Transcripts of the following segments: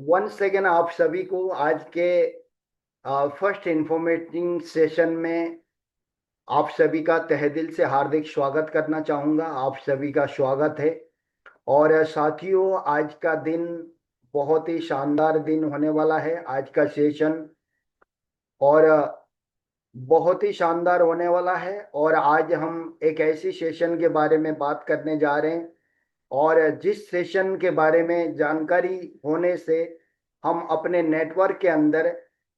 One second आप सभी को आज के फर्स्ट इंफॉर्मेटिव सेशन में आप सभी का तहे दिल से हार्दिक स्वागत करना चाहूँगा। आप सभी का स्वागत है। और साथियों, आज का दिन बहुत ही शानदार दिन होने वाला है। आज का सेशन और बहुत ही शानदार होने वाला है। और आज हम एक ऐसी सेशन के बारे में बात करने जा रहे हैं, और जिस सेशन के बारे में जानकारी होने से हम अपने नेटवर्क के अंदर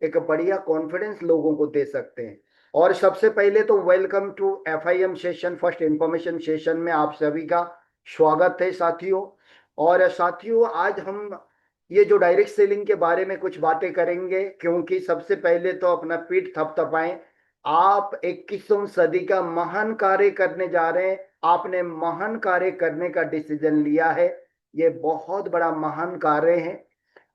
एक बढ़िया कॉन्फिडेंस लोगों को दे सकते हैं। और सबसे पहले तो welcome to FIM session, first information session में आप सभी का स्वागत है साथियों। और साथियों, आज हम ये जो डायरेक्ट सेलिंग के बारे में कुछ बातें करेंगे, क्योंकि सबसे पहले तो अपना पीठ थपथपाएं। आप 21वीं सदी का महान कार्य करने जा रहे हैं। आपने महान कार्य करने का डिसीजन लिया है। ये बहुत बड़ा महान कार्य है।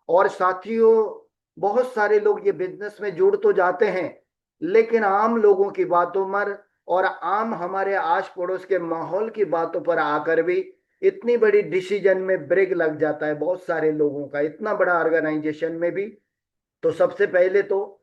और साथियों, बहुत सारे लोग ये बिजनेस में जुड़ तो जाते हैं, लेकिन आम लोगों की बातों पर और आम हमारे आस पड़ोस के माहौल की बातों पर आकर भी इतनी बड़ी डिसीजन में ब्रेक लग जाता है बहुत सारे लोगों का, इतना बड़ा ऑर्गेनाइजेशन में भी। तो सबसे पहले तो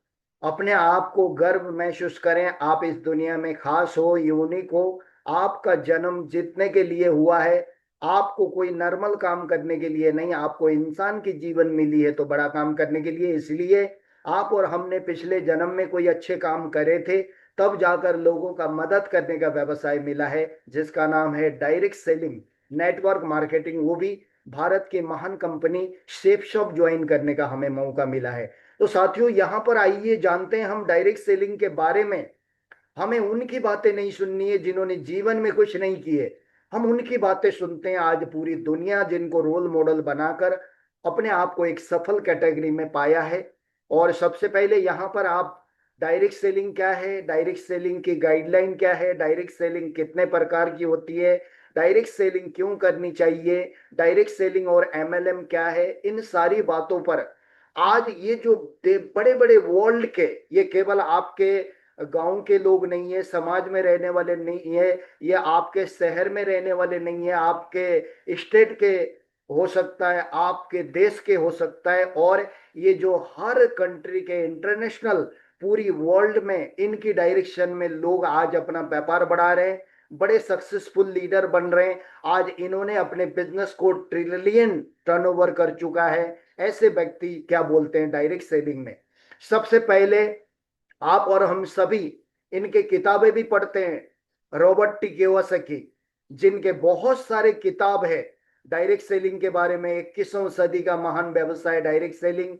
अपने आप को गर्व महसूस करें। आप इस दुनिया में खास हो, यूनिक हो। आपका जन्म जीतने के लिए हुआ है। आपको कोई नॉर्मल काम करने के लिए नहीं, आपको इंसान की जीवन मिली है तो बड़ा काम करने के लिए। इसलिए आप और हमने पिछले जन्म में कोई अच्छे काम करे थे, तब जाकर लोगों का मदद करने का व्यवसाय मिला है, जिसका नाम है डायरेक्ट सेलिंग, नेटवर्क मार्केटिंग। वो भी भारत की महान कंपनी सेफ शॉप ज्वाइन करने का हमें मौका मिला है। तो साथियों, यहाँ पर आइए जानते हैं हम डायरेक्ट सेलिंग के बारे में। हमें उनकी बातें नहीं सुननी है जिन्होंने जीवन में कुछ नहीं किए। हम उनकी बातें सुनते हैं आज पूरी दुनिया जिनको रोल मॉडल बनाकर अपने आप को एक सफल कैटेगरी में पाया है। और सबसे पहले यहाँ पर आप डायरेक्ट सेलिंग क्या है, डायरेक्ट सेलिंग की गाइडलाइन क्या है, डायरेक्ट सेलिंग कितने प्रकार की होती है, डायरेक्ट सेलिंग क्यों करनी चाहिए, डायरेक्ट सेलिंग और MLM क्या है, इन सारी बातों पर आज ये जो बड़े बड़े वर्ल्ड के, ये केवल आपके गांव के लोग नहीं है, समाज में रहने वाले नहीं है, ये आपके शहर में रहने वाले नहीं है, आपके स्टेट के हो सकता है, आपके देश के हो सकता है। और ये जो हर कंट्री के इंटरनेशनल पूरी वर्ल्ड में इनकी डायरेक्शन में लोग आज अपना व्यापार बढ़ा रहे हैं, बड़े सक्सेसफुल लीडर बन रहे हैं। आज इन्होंने अपने बिजनेस को ट्रिलियन टर्नओवर कर चुका है। ऐसे व्यक्ति क्या बोलते हैं डायरेक्ट सेलिंग में। सबसे पहले आप और हम सभी इनके किताबें भी पढ़ते हैं, रॉबर्ट टी कियोसाकी, जिनके बहुत सारे किताब है डायरेक्ट सेलिंग के बारे में। 21वीं सदी का महान व्यवसाय direct selling,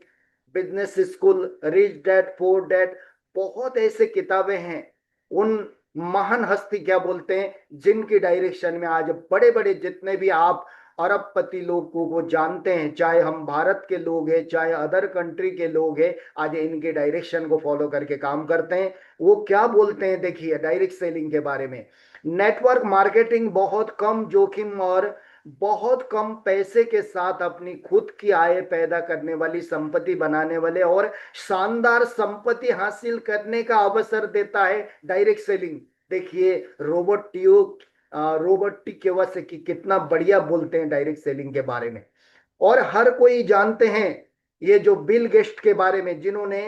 business school, rich dad poor dad, बहुत ऐसे किताबें हैं। उन महान हस्ती क्या बोलते हैं जिनकी डायरेक्शन में आज बड़े बड़े जितने भी आप अरबपति लोगों को जानते हैं, चाहे हम भारत के लोग हैं चाहे अदर कंट्री के लोग हैं, आज इनके डायरेक्शन को फॉलो करके काम करते हैं। वो क्या बोलते हैं देखिए डायरेक्ट सेलिंग के बारे में। नेटवर्क मार्केटिंग बहुत कम जोखिम और बहुत कम पैसे के साथ अपनी खुद की आय पैदा करने वाली संपत्ति बनाने वाले और शानदार संपत्ति हासिल करने का अवसर देता है डायरेक्ट सेलिंग। देखिए रॉबर्ट टी कियोसाकी कितना बढ़िया बोलते हैं डायरेक्ट सेलिंग के बारे में। और हर कोई जानते हैं ये जो बिल गेट्स के बारे में, जिन्होंने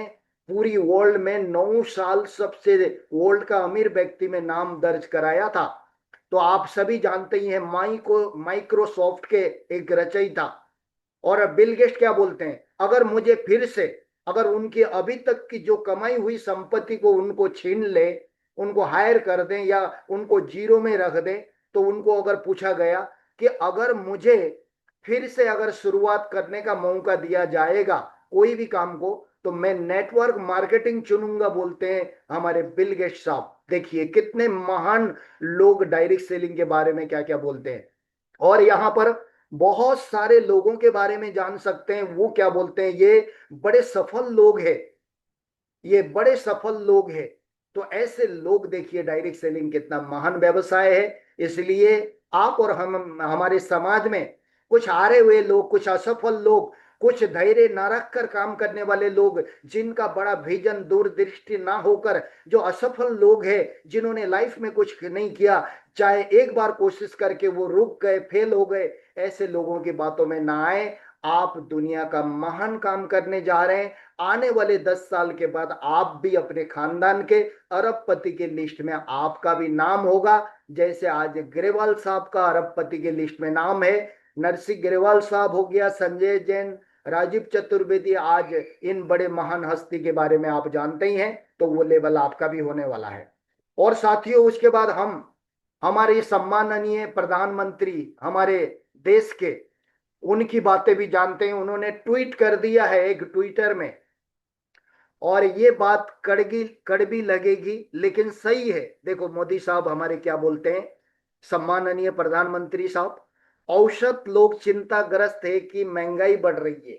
पूरी वर्ल्ड में 9 साल सबसे वर्ल्ड का अमीर व्यक्ति में नाम दर्ज कराया था। तो आप सभी जानते ही हैं, माइक्रोसॉफ्ट के एक रचयिता। और बिल गेट्स क्या बोलते हैं, अगर मुझे फिर से, अगर उनकी अभी तक की जो कमाई हुई संपत्ति को उनको छीन ले, उनको हायर कर दें या उनको जीरो में रख दें, तो उनको अगर पूछा गया कि अगर मुझे फिर से अगर शुरुआत करने का मौका दिया जाएगा कोई भी काम को, तो मैं नेटवर्क मार्केटिंग चुनूंगा, बोलते हैं हमारे बिल गेट्स साहब। देखिए कितने महान लोग डायरेक्ट सेलिंग के बारे में क्या क्या बोलते हैं। और यहाँ पर बहुत सारे लोगों के बारे में जान सकते हैं, वो क्या बोलते हैं, ये बड़े सफल लोग हैं, ये बड़े सफल लोग हैं। तो ऐसे लोग देखिए डायरेक्ट सेलिंग कितना महान व्यवसाय है। इसलिए आप और हम, हमारे समाज में कुछ हारे हुए लोग, कुछ असफल लोग, कुछ धैर्य न रख कर काम करने वाले लोग, जिनका बड़ा विजन दूरदृष्टि ना होकर, जो असफल लोग हैं, जिन्होंने लाइफ में कुछ नहीं किया, चाहे एक बार कोशिश करके वो रुक गए, फेल हो गए, ऐसे लोगों की बातों में ना आए। आप दुनिया का महान काम करने जा रहे हैं। आने वाले 10 साल के बाद आप भी अपने खानदान के अरबपति के लिस्ट में आपका भी नाम होगा। जैसे आज ग्रेवाल साहब का अरबपति के लिस्ट में नाम है, नरसिंह ग्रेवाल साहब हो गया, संजय जैन, राजीव चतुर्वेदी, आज इन बड़े महान हस्ती के बारे में आप जानते ही हैं, तो वो लेवल आपका भी होने वाला है। और साथियों, उसके बाद हम हमारे सम्माननीय प्रधानमंत्री हमारे देश के, उनकी बातें भी जानते हैं। उन्होंने ट्वीट कर दिया है एक ट्विटर में, और ये बात कड़गी कड़वी लगेगी लेकिन सही है। देखो मोदी साहब हमारे क्या बोलते हैं, सम्माननीय प्रधानमंत्री साहब, औसत लोग चिंताग्रस्त है कि महंगाई बढ़ रही है।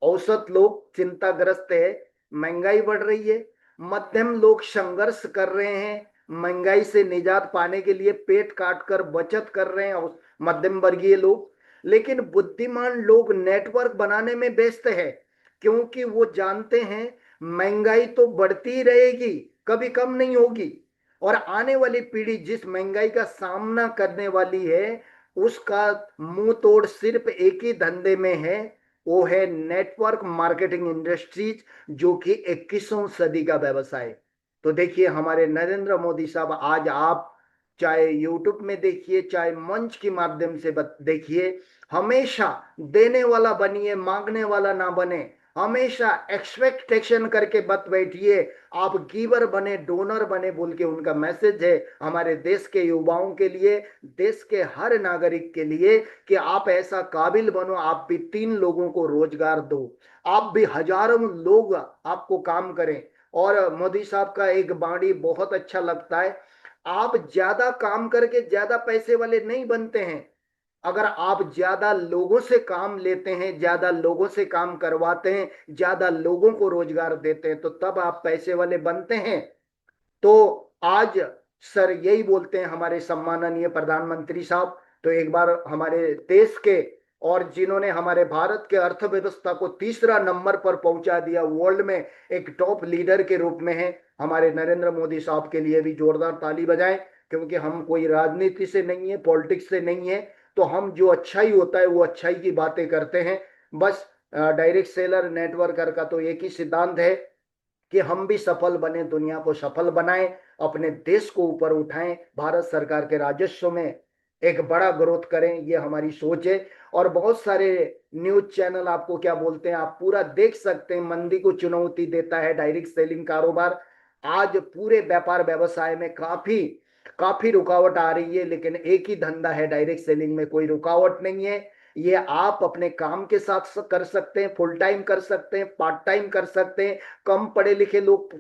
औसत लोग चिंताग्रस्त है, महंगाई बढ़ रही है। मध्यम लोग संघर्ष कर रहे हैं, महंगाई से निजात पाने के लिए पेट काट कर बचत कर रहे हैं मध्यम वर्गीय लोग। लेकिन बुद्धिमान लोग नेटवर्क बनाने में व्यस्त है, क्योंकि वो जानते हैं महंगाई तो बढ़ती रहेगी, कभी कम नहीं होगी। और आने वाली पीढ़ी जिस महंगाई का सामना करने वाली है, उसका मुंह तोड़ सिर्फ एक ही धंधे में है, वो है नेटवर्क मार्केटिंग इंडस्ट्रीज, जो कि 21वीं सदी का व्यवसाय। तो देखिए हमारे नरेंद्र मोदी साहब, आज आप चाहे यूट्यूब में देखिए, चाहे मंच के माध्यम से देखिए, हमेशा देने वाला बनिए, मांगने वाला ना बने। हमेशा एक्सपेक्टेशन करके मत बैठिए, आप गिवर बने, डोनर बने, बोल के उनका मैसेज है हमारे देश के युवाओं के लिए, देश के हर नागरिक के लिए, कि आप ऐसा काबिल बनो, आप भी 3 लोगों को रोजगार दो, आप भी हजारों लोग आपको काम करें। और मोदी साहब का एक बाणी बहुत अच्छा लगता है, आप ज्यादा काम करके ज्यादा पैसे वाले नहीं बनते हैं, अगर आप ज्यादा लोगों से काम लेते हैं, ज्यादा लोगों से काम करवाते हैं, ज्यादा लोगों को रोजगार देते हैं, तो तब आप पैसे वाले बनते हैं। तो आज सर यही बोलते हैं हमारे सम्माननीय प्रधानमंत्री साहब। तो एक बार हमारे देश के, और जिन्होंने हमारे भारत के अर्थव्यवस्था को तीसरा नंबर पर पहुंचा दिया, वर्ल्ड में एक टॉप लीडर के रूप में है, हमारे नरेंद्र मोदी साहब के लिए भी जोरदार ताली बजाएं। क्योंकि हम कोई राजनीति से नहीं है, पॉलिटिक्स से नहीं है, तो हम जो अच्छाई होता है वो अच्छाई की बातें करते हैं। बस डायरेक्ट सेलर नेटवर्कर का तो एक ही सिद्धांत है कि हम भी सफल बने, दुनिया को सफल बनाएं, अपने देश को ऊपर उठाएं, भारत सरकार के राजस्व में एक बड़ा ग्रोथ करें, ये हमारी सोच है। और बहुत सारे न्यूज चैनल आपको क्या बोलते हैं, आप पूरा देख सकते हैं, मंदी को चुनौती देता है डायरेक्ट सेलिंग कारोबार। आज पूरे व्यापार व्यवसाय में काफी काफी रुकावट आ रही है, लेकिन एक ही धंधा है डायरेक्ट सेलिंग में, कोई रुकावट नहीं है। ये आप अपने काम के साथ कर सकते हैं, फुल टाइम कर सकते हैं, पार्ट टाइम कर सकते हैं, कम पढ़े लिखे लोग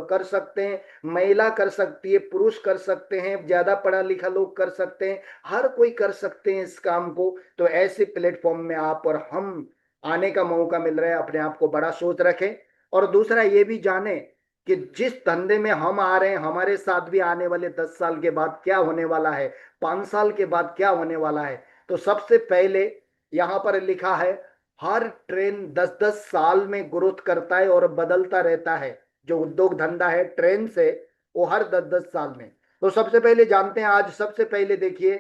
कर सकते हैं, महिला कर सकती है, पुरुष कर सकते हैं, ज्यादा पढ़ा लिखा लोग कर सकते हैं, हर कोई कर सकते हैं इस काम को। तो ऐसे प्लेटफॉर्म में आप और हम आने का मौका मिल रहा है, अपने आप को बड़ा सोच रखें। और दूसरा ये भी जाने कि जिस धंधे में हम आ रहे हैं, हमारे साथ भी आने वाले 10 साल के बाद क्या होने वाला है, 5 साल के बाद क्या होने वाला है। तो सबसे पहले यहाँ पर लिखा है, हर ट्रेन 10-10 साल में ग्रोथ करता है और बदलता रहता है। जो उद्योग धंधा है ट्रेन से, वो हर 10-10 साल में। तो सबसे पहले जानते हैं, आज सबसे पहले देखिए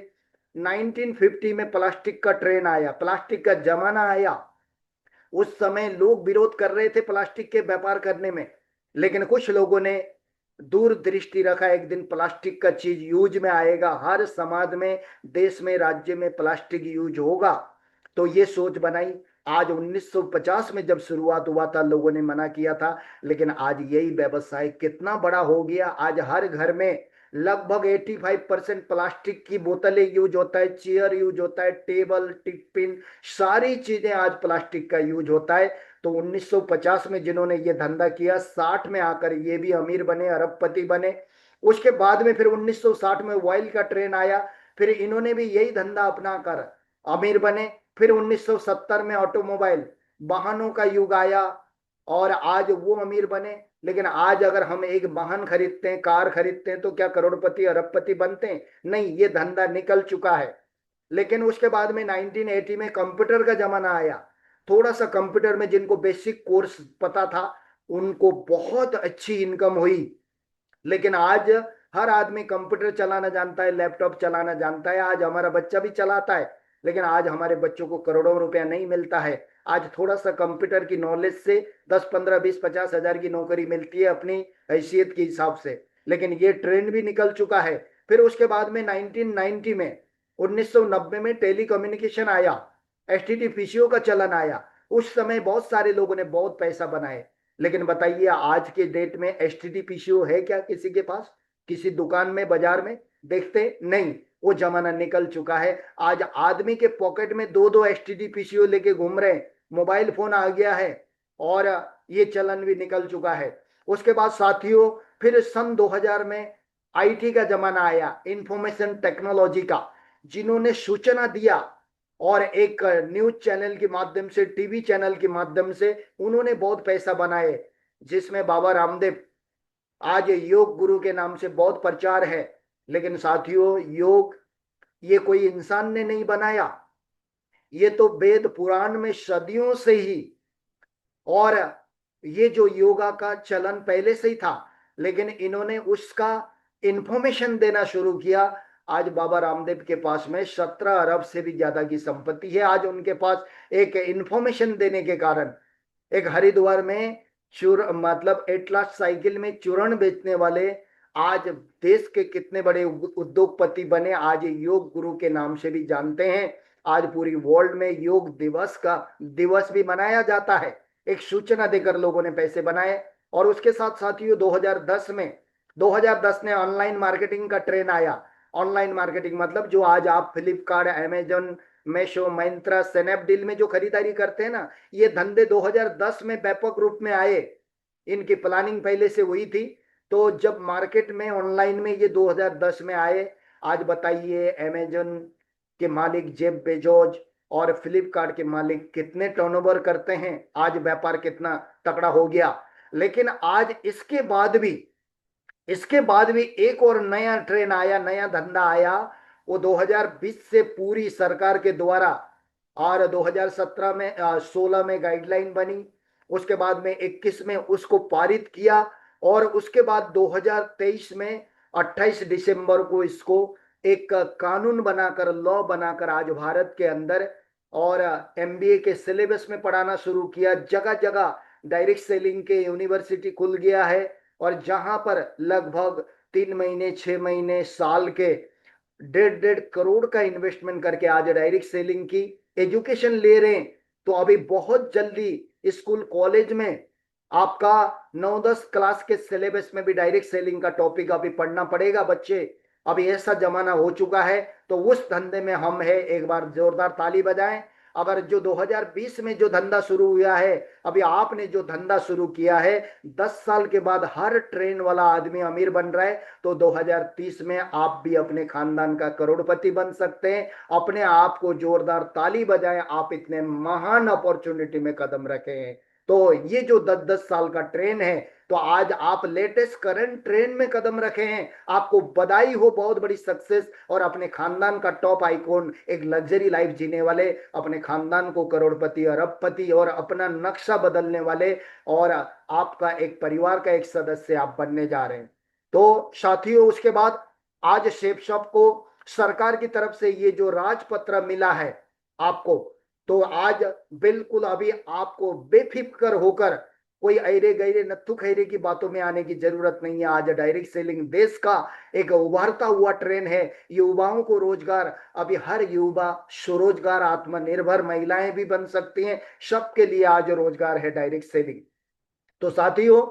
1950 में प्लास्टिक का ट्रेन आया, प्लास्टिक का जमाना आया। उस समय लोग विरोध कर रहे थे प्लास्टिक के व्यापार करने में, लेकिन कुछ लोगों ने दूरदृष्टि रखा, एक दिन प्लास्टिक का चीज यूज में आएगा, हर समाज में, देश में, राज्य में प्लास्टिक यूज होगा। तो ये सोच बनाई। आज 1950 में जब शुरुआत हुआ था, लोगों ने मना किया था, लेकिन आज यही व्यवसाय कितना बड़ा हो गया। आज हर घर में लगभग 85% प्लास्टिक की बोतलें यूज होता है, चेयर यूज होता है, टेबल टिफिन, सारी चीजें आज प्लास्टिक का यूज होता है। तो 1950 में जिन्होंने ये धंधा किया, 60 में आकर ये भी अमीर बने, अरबपति बने। उसके बाद में फिर 1960 में ऑयल का ट्रेन आया, फिर इन्होंने भी यही धंधा अपनाकर अमीर बने। फिर 1970 में ऑटोमोबाइल वाहनों का युग आया, और आज वो अमीर बने। लेकिन आज अगर हम एक वाहन खरीदते हैं, कार खरीदते हैं, तो क्या करोड़पति अरबपति बनते हैं? नहीं, ये धंधा निकल चुका है। लेकिन उसके बाद में 1980 में कंप्यूटर का जमाना आया। थोड़ा सा कंप्यूटर में जिनको बेसिक कोर्स पता था, उनको बहुत अच्छी इनकम हुई। लेकिन आज हर आदमी कंप्यूटर चलाना जानता है, लैपटॉप चलाना जानता है, आज हमारा बच्चा भी चलाता है। लेकिन आज हमारे बच्चों को करोड़ों रुपया नहीं मिलता है। आज थोड़ा सा कंप्यूटर की नॉलेज से 10, 15, 20, 50 हजार की नौकरी मिलती है अपनी हैसियत के हिसाब से, लेकिन ये ट्रेंड भी निकल चुका है। फिर उसके बाद में 1990 में 1990 में टेलीकम्युनिकेशन आया, एसटीडी पीसीओ का चलन आया। उस समय बहुत सारे लोगों ने बहुत पैसा बनाए, लेकिन बताइए आज के डेट में एसटीडी पीसीओ है क्या किसी के पास? किसी दुकान में, बाजार में देखते नहीं। वो जमाना निकल चुका है। आज आदमी के पॉकेट में दो दो एसटीडी पीसीओ लेके घूम रहे हैं, मोबाइल फोन आ गया है और ये चलन भी निकल चुका है। उसके बाद साथियों फिर सन 2000 में आईटी का जमाना आया, इंफॉर्मेशन टेक्नोलॉजी का, जिन्होंने सूचना दिया और एक न्यूज चैनल के माध्यम से, टीवी चैनल के माध्यम से उन्होंने बहुत पैसा बनाए, जिसमें बाबा रामदेव आज योग गुरु के नाम से बहुत प्रचार है। लेकिन साथियों योग ये कोई इंसान ने नहीं बनाया, ये तो वेद पुराण में सदियों से ही, और ये जो योगा का चलन पहले से ही था, लेकिन इन्होंने उसका इंफॉर्मेशन देना शुरू किया। आज बाबा रामदेव के पास में 17 अरब से भी ज्यादा की संपत्ति है। आज उनके पास एक इंफॉर्मेशन देने के कारण, एक हरिद्वार में चूर मतलब एटलास साइकिल में चूर्ण बेचने वाले आज देश के कितने बड़े उद्योगपति बने, आज योग गुरु के नाम से भी जानते हैं। आज पूरी वर्ल्ड में योग दिवस का दिवस भी मनाया जाता है, एक सूचना देकर लोगों ने पैसे बनाए। और उसके साथ साथियों 2010 ने ऑनलाइन मार्केटिंग का ट्रेंड आया। ऑनलाइन मार्केटिंग मतलब जो आज आप फ्लिपकार्ट, अमेजन, मेशो, मिंत्रा, स्नैपडील में जो खरीदारी करते हैं ना, ये धंधे 2010 में व्यापक रूप में आए। इनकी प्लानिंग पहले से हुई थी। तो जब मार्केट में ऑनलाइन में ये 2010 में आए, आज बताइए अमेजन के मालिक जेफ बेजोस और फ्लिपकार्ट के मालिक कितने टर्नओवर करते हैं, आज व्यापार कितना तगड़ा हो गया। लेकिन आज इसके बाद भी एक और नया ट्रेंड आया, नया धंधा आया। वो 2020 से पूरी सरकार के द्वारा, और 2017 में 16 में गाइडलाइन बनी, उसके बाद में 21 में उसको पारित किया, और उसके बाद 2023 में 28 दिसंबर को इसको एक कानून बनाकर, लॉ बनाकर आज भारत के अंदर और एमबीए के सिलेबस में पढ़ाना शुरू किया। जगह जगह डायरेक्ट सेलिंग के यूनिवर्सिटी खुल गया है, और जहां पर लगभग 3 महीने, 6 महीने, साल के 1.5 करोड़ का इन्वेस्टमेंट करके आज डायरेक्ट सेलिंग की एजुकेशन ले रहे हैं। तो अभी बहुत जल्दी स्कूल कॉलेज में आपका 9-10 क्लास के सिलेबस में भी डायरेक्ट सेलिंग का टॉपिक अभी पढ़ना पड़ेगा बच्चे। अभी ऐसा जमाना हो चुका है। तो उस धंधे में हम है, एक बार जोरदार ताली बजाएं। अगर जो 2020 में जो धंधा शुरू हुआ है, अभी आपने जो धंधा शुरू किया है, 10 साल के बाद हर ट्रेन वाला आदमी अमीर बन रहा है, तो 2030 में आप भी अपने खानदान का करोड़पति बन सकते हैं। अपने आप को जोरदार ताली बजाएं, आप इतने महान अपॉर्चुनिटी में कदम रखे हैं। तो ये जो 10-10 साल का ट्रेन है, तो आज आप लेटेस्ट करंट ट्रेन में कदम रखे हैं। आपको बधाई हो, बहुत बड़ी सक्सेस, और अपने खानदान का टॉप आइकॉन, एक लग्जरी लाइफ जीने वाले, अपने खानदान को करोड़पति, अरबपति और अपना नक्शा बदलने वाले, और आपका एक परिवार का एक सदस्य आप बनने जा रहे हैं। तो साथियों उसके बाद आज शेफ शॉप को सरकार की तरफ से ये जो राजपत्र मिला है आपको, तो आज बिल्कुल अभी आपको बेफिक्र होकर कोई अरे गहरे नत्थु खैरे की बातों में आने की जरूरत नहीं है। आज डायरेक्ट सेलिंग देश का एक उभरता हुआ ट्रेंड है। युवाओं को रोजगार, अभी हर युवा स्वरोजगार, आत्मनिर्भर महिलाएं भी बन सकती हैं, सबके लिए आज रोजगार है डायरेक्ट सेलिंग। तो साथियों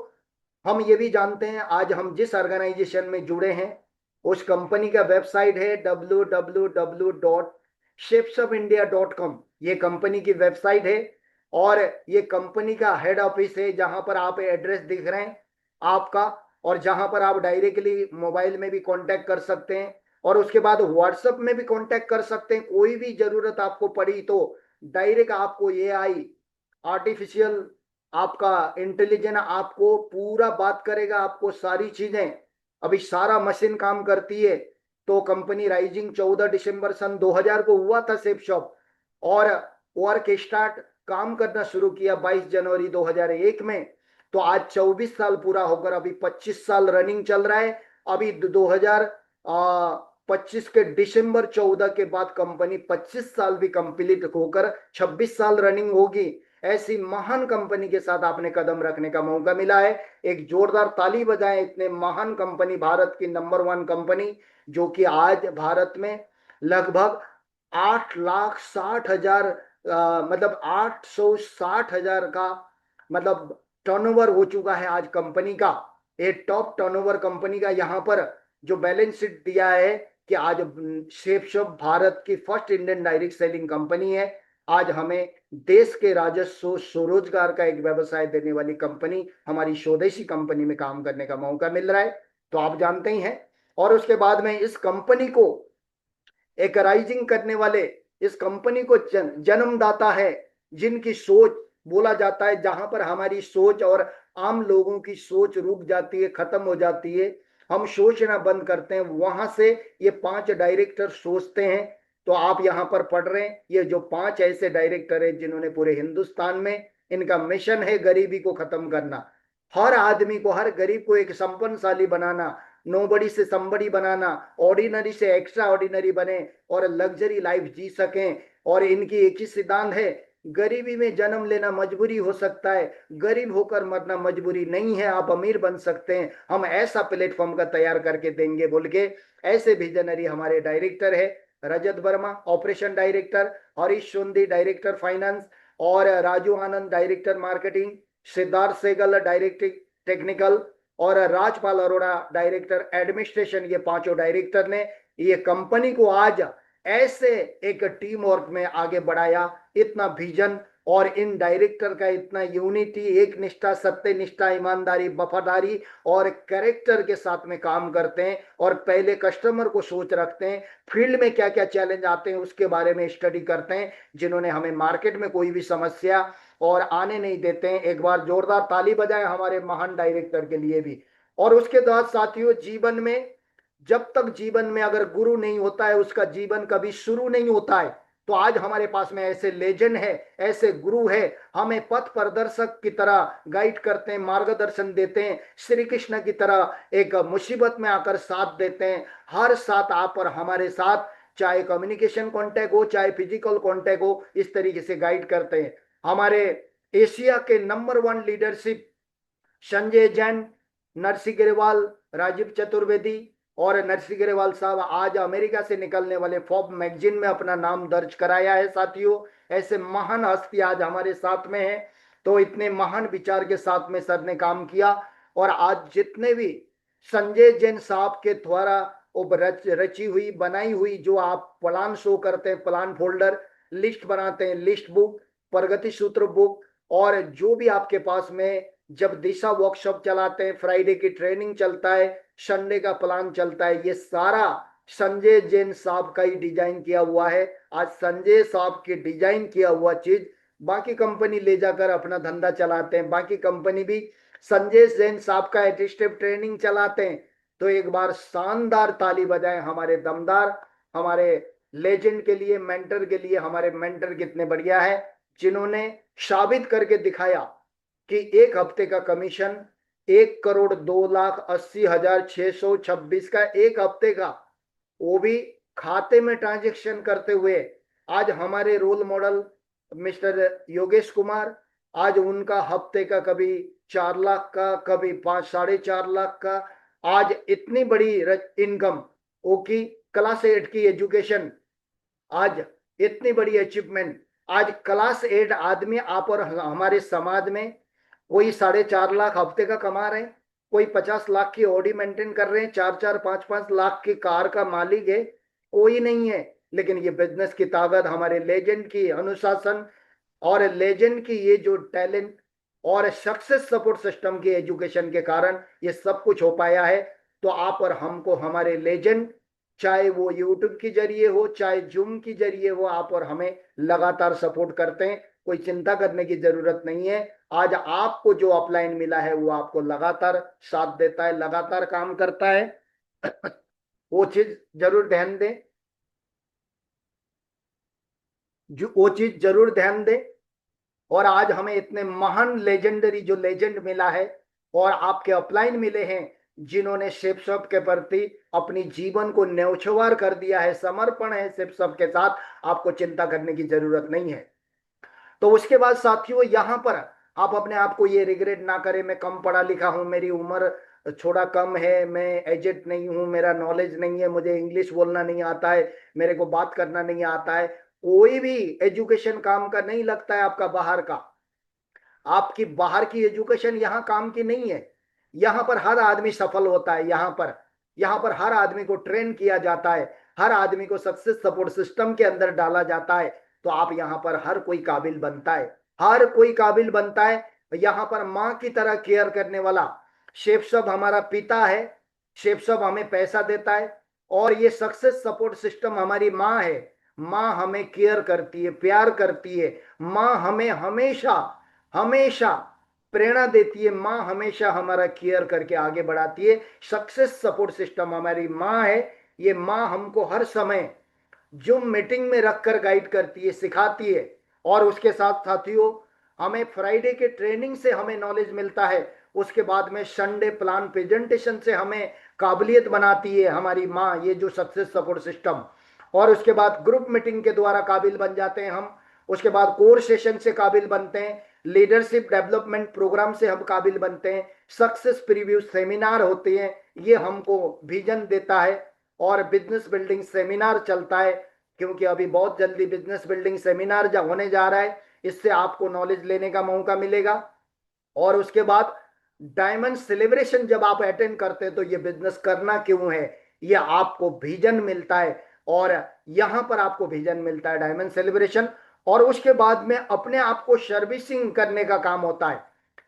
हम ये भी जानते हैं, आज हम जिस ऑर्गेनाइजेशन में जुड़े हैं उस कंपनी का वेबसाइट है www.shapesofIndia.com। ये कंपनी की वेबसाइट है, और ये कंपनी का हेड ऑफिस है, जहां पर आप एड्रेस दिख रहे हैं आपका, और जहां पर आप डायरेक्टली मोबाइल में भी कांटेक्ट कर सकते हैं, और उसके बाद व्हाट्सएप में भी कांटेक्ट कर सकते हैं। कोई भी जरूरत आपको पड़ी तो डायरेक्ट आपको एआई, आर्टिफिशियल आपका इंटेलिजेंस आपको पूरा बात करेगा, आपको सारी चीजें, अभी सारा मशीन काम करती है। तो कंपनी राइजिंग 14 दिसंबर सन 2000 को हुआ था सेफ शॉप, और वर्क स्टार्ट काम करना शुरू किया 22 जनवरी 2001 में। तो आज 24 साल पूरा होकर अभी 25 साल रनिंग चल रहा है। अभी 2000 25 के दिसंबर 14 के बाद कंपनी 25 साल भी कंप्लीट होकर 26 साल रनिंग होगी। ऐसी महान कंपनी के साथ आपने कदम रखने का मौका मिला है। एक जोरदार ताली बजाएं इतने महान कंपनी, भारत की नंबर 1 कंपनी, जो कि आज भारत में लगभग 8,60,000 मतलब 860,000 का मतलब टर्नओवर हो चुका है आज कंपनी का। ये टॉप टर्नओवर कंपनी का यहाँ पर जो बैलेंस शीट दिया है कि आज शेप शॉप भारत की first Indian direct selling company है। आज हमें देश के राजस्व स्वरोजगार का एक व्यवसाय देने वाली कंपनी, हमारी स्वदेशी कंपनी में काम करने का मौका मिल रहा है, तो आप जानते ही हैं। और उसके बाद में इस कंपनी को एक राइजिंग करने वाले, इस कंपनी को जन्मदाता है जिनकी सोच, बोला जाता है जहां पर हमारी सोच और आम लोगों की सोच रुक जाती है, खत्म हो जाती है, हम सोचना बंद करते हैं, वहां से ये 5 डायरेक्टर सोचते हैं। तो आप यहां पर पढ़ रहे हैं, ये जो 5 ऐसे डायरेक्टर हैं जिन्होंने पूरे हिंदुस्तान में, इनका मिशन है गरीबी को खत्म करना, हर आदमी को, हर गरीब को एक संपन्नशाली बनाना, नोबडी से समबडी बनाना, ऑर्डिनरी से एक्स्ट्रा ऑर्डिनरी बने और लग्जरी लाइफ जी सकें। और इनकी एक ही सिद्धांत है, गरीबी में जन्म लेना मजबूरी हो सकता है, गरीब होकर मरना मजबूरी नहीं है, आप अमीर बन सकते हैं, हम ऐसा प्लेटफॉर्म का तैयार करके देंगे बोल के ऐसे विजनरी हमारे डायरेक्टर है। Rajat Verma operation director, Harish Sondhi director finance, और Raju Anand director marketing, Siddharth Sehgal director technical, और राजपाल अरोड़ा डायरेक्टर एडमिनिस्ट्रेशन, ये 5 डायरेक्टर ने ये कंपनी को आज ऐसे एक टीम वर्क में आगे बढ़ाया। इतना विजन और इन डायरेक्टर का इतना यूनिटी, एक निष्ठा, सत्य निष्ठा, ईमानदारी, वफादारी और कैरेक्टर के साथ में काम करते हैं और पहले कस्टमर को सोच रखते हैं, फील्ड में क्या क्या चैलेंज आते हैं उसके बारे में स्टडी करते हैं, जिन्होंने हमें मार्केट में कोई भी समस्या और आने नहीं देते हैं। एक बार जोरदार ताली बजाएं हमारे महान डायरेक्टर के लिए भी। और उसके बाद साथियों, जीवन में जब तक जीवन में अगर गुरु नहीं होता है उसका जीवन कभी शुरू नहीं होता है। तो आज हमारे पास में ऐसे लेजेंड है, ऐसे गुरु है, हमें पथ प्रदर्शक की तरह गाइड करते हैं, मार्गदर्शन देते हैं, श्री कृष्ण की तरह एक मुसीबत में आकर साथ देते हैं। हर साथ आप और हमारे साथ, चाहे कम्युनिकेशन कांटेक्ट हो चाहे फिजिकल कांटेक्ट हो, इस तरीके से गाइड करते हैं। हमारे एशिया के नंबर 1 लीडरशिप संजय जैन, नरसिंह ग्रेवाल, राजीव चतुर्वेदी, और नरसिंह ग्रेवाल साहब आज अमेरिका से निकलने वाले फोर्ब्स मैगजीन में अपना नाम दर्ज कराया है। साथियों, ऐसे महान हस्ती आज हमारे साथ में है। तो इतने महान विचार के साथ में सर ने काम किया और आज जितने भी संजय जैन साहब के द्वारा रची हुई, बनाई हुई, जो आप प्लान शो करते हैं, प्लान फोल्डर, लिस्ट बनाते हैं, लिस्ट बुक, प्रगति सूत्र बुक, और जो भी आपके पास में जब दिशा वर्कशॉप चलाते हैं, फ्राइडे की ट्रेनिंग चलता है, संडे का प्लान चलता है, ये सारा संजय जैन साहब का ही डिजाइन किया हुआ है। आज संजय साहब के डिजाइन किया हुआ चीज बाकी कंपनी ले जाकर अपना धंधा चलाते हैं, बाकी कंपनी भी संजय जैन साहब का एटिस्टेप ट्रेनिंग चलाते हैं। तो एक बार शानदार ताली बजाएं हमारे दमदार, हमारे लेजेंड के लिए, मेंटर के लिए। हमारे मेंटर कितने बढ़िया है, जिन्होंने साबित करके दिखाया कि एक हफ्ते का कमीशन 1,02,80,626 का, एक हफ्ते का, वो भी खाते में ट्रांजैक्शन करते हुए। आज हमारे role model mister Yogesh Kumar, आज उनका हफ्ते का कभी 4 लाख का, कभी 5-4.5 लाख का, आज इतनी बड़ी इनकम, वो की क्लास 8 की एजुकेशन, आज इतनी बड़ी अचीवमेंट। आज क्लास 8 आदमी आप और हमारे समाज में कोई 4.5 लाख हफ्ते का कमा रहे हैं, कोई 50 लाख की ऑडी मेंटेन कर रहे हैं, 4-4, 5-5 लाख की कार का मालिक है, कोई नहीं है। लेकिन ये बिजनेस की ताकत, हमारे लेजेंड की अनुशासन और लेजेंड की ये जो टैलेंट और सक्सेस सपोर्ट सिस्टम की एजुकेशन के कारण ये सब कुछ हो पाया है। तो आप और हमको हमारे लेजेंड, चाहे वो यूट्यूब के जरिए हो चाहे जूम के जरिए हो, आप और हमें लगातार सपोर्ट करते हैं। कोई चिंता करने की जरूरत नहीं है। आज आपको जो अपलाइन मिला है वो आपको लगातार साथ देता है, लगातार काम करता है। वो चीज जरूर ध्यान दें, जो वो चीज जरूर ध्यान दें। और आज हमें इतने महान लेजेंडरी जो लेजेंड मिला है और आपके अपलाइन मिले हैं, जिन्होंने शिव शॉप के प्रति अपनी जीवन को न्यौछावर कर दिया है, समर्पण है शिव शॉप के साथ, आपको चिंता करने की जरूरत नहीं है। तो उसके बाद साथियों, यहां पर आप अपने आप को ये रिग्रेट ना करें, मैं कम पढ़ा लिखा हूं, मेरी उम्र थोड़ा कम है, मैं एजेड नहीं हूं, मेरा नॉलेज नहीं है, मुझे इंग्लिश बोलना नहीं आता है, मेरे को बात करना नहीं आता है। कोई भी एजुकेशन काम का नहीं लगता है आपका बाहर का। आपकी बाहर की एजुकेशन यहाँ काम की नहीं है। यहाँ पर हर आदमी सफल होता है। यहाँ पर हर आदमी को ट्रेन किया जाता है, हर आदमी को सक्सेस सपोर्ट सिस्टम के अंदर डाला जाता है। तो आप यहाँ पर हर कोई काबिल बनता है, हर कोई काबिल बनता है। यहाँ पर माँ की तरह केयर करने वाला शेफ साहब हमारा पिता है। शेफ साहब हमें पैसा देता है और ये सक्सेस सपोर्ट सिस्टम हमारी माँ है। माँ हमें केयर करती है, प्यार करती है। माँ हमें हमेशा हमेशा प्रेरणा देती है। माँ हमेशा हमारा केयर करके आगे बढ़ाती है। सक्सेस सपोर्ट सिस्टम हमारी माँ है। ये माँ हमको हर समय जूम मीटिंग में रखकर गाइड करती है, सिखाती है। और उसके साथ साथियों, हमें फ्राइडे के ट्रेनिंग से हमें नॉलेज मिलता है। उसके बाद में संडे प्लान प्रेजेंटेशन से हमें काबिलियत बनाती है हमारी माँ, ये जो सक्सेस सपोर्ट सिस्टम। और उसके बाद ग्रुप मीटिंग के द्वारा काबिल बन जाते हैं हम। उसके बाद कोर सेशन से काबिल बनते हैं। लीडरशिप डेवलपमेंट प्रोग्राम से हम काबिल बनते हैं। सक्सेस प्रीव्यू सेमिनार होते हैं, ये हमको विजन देता है। और बिजनेस बिल्डिंग सेमिनार चलता है, क्योंकि अभी बहुत जल्दी बिजनेस बिल्डिंग सेमिनार जब होने जा रहा है, इससे आपको नॉलेज लेने का मौका मिलेगा। और उसके बाद डायमंड सेलिब्रेशन जब आप अटेंड करते हैं तो ये बिजनेस करना क्यों है, ये आपको विजन मिलता है। और यहां पर आपको विजन मिलता है डायमंड सेलिब्रेशन। और उसके बाद में अपने आप को सर्विसिंग करने का काम होता है।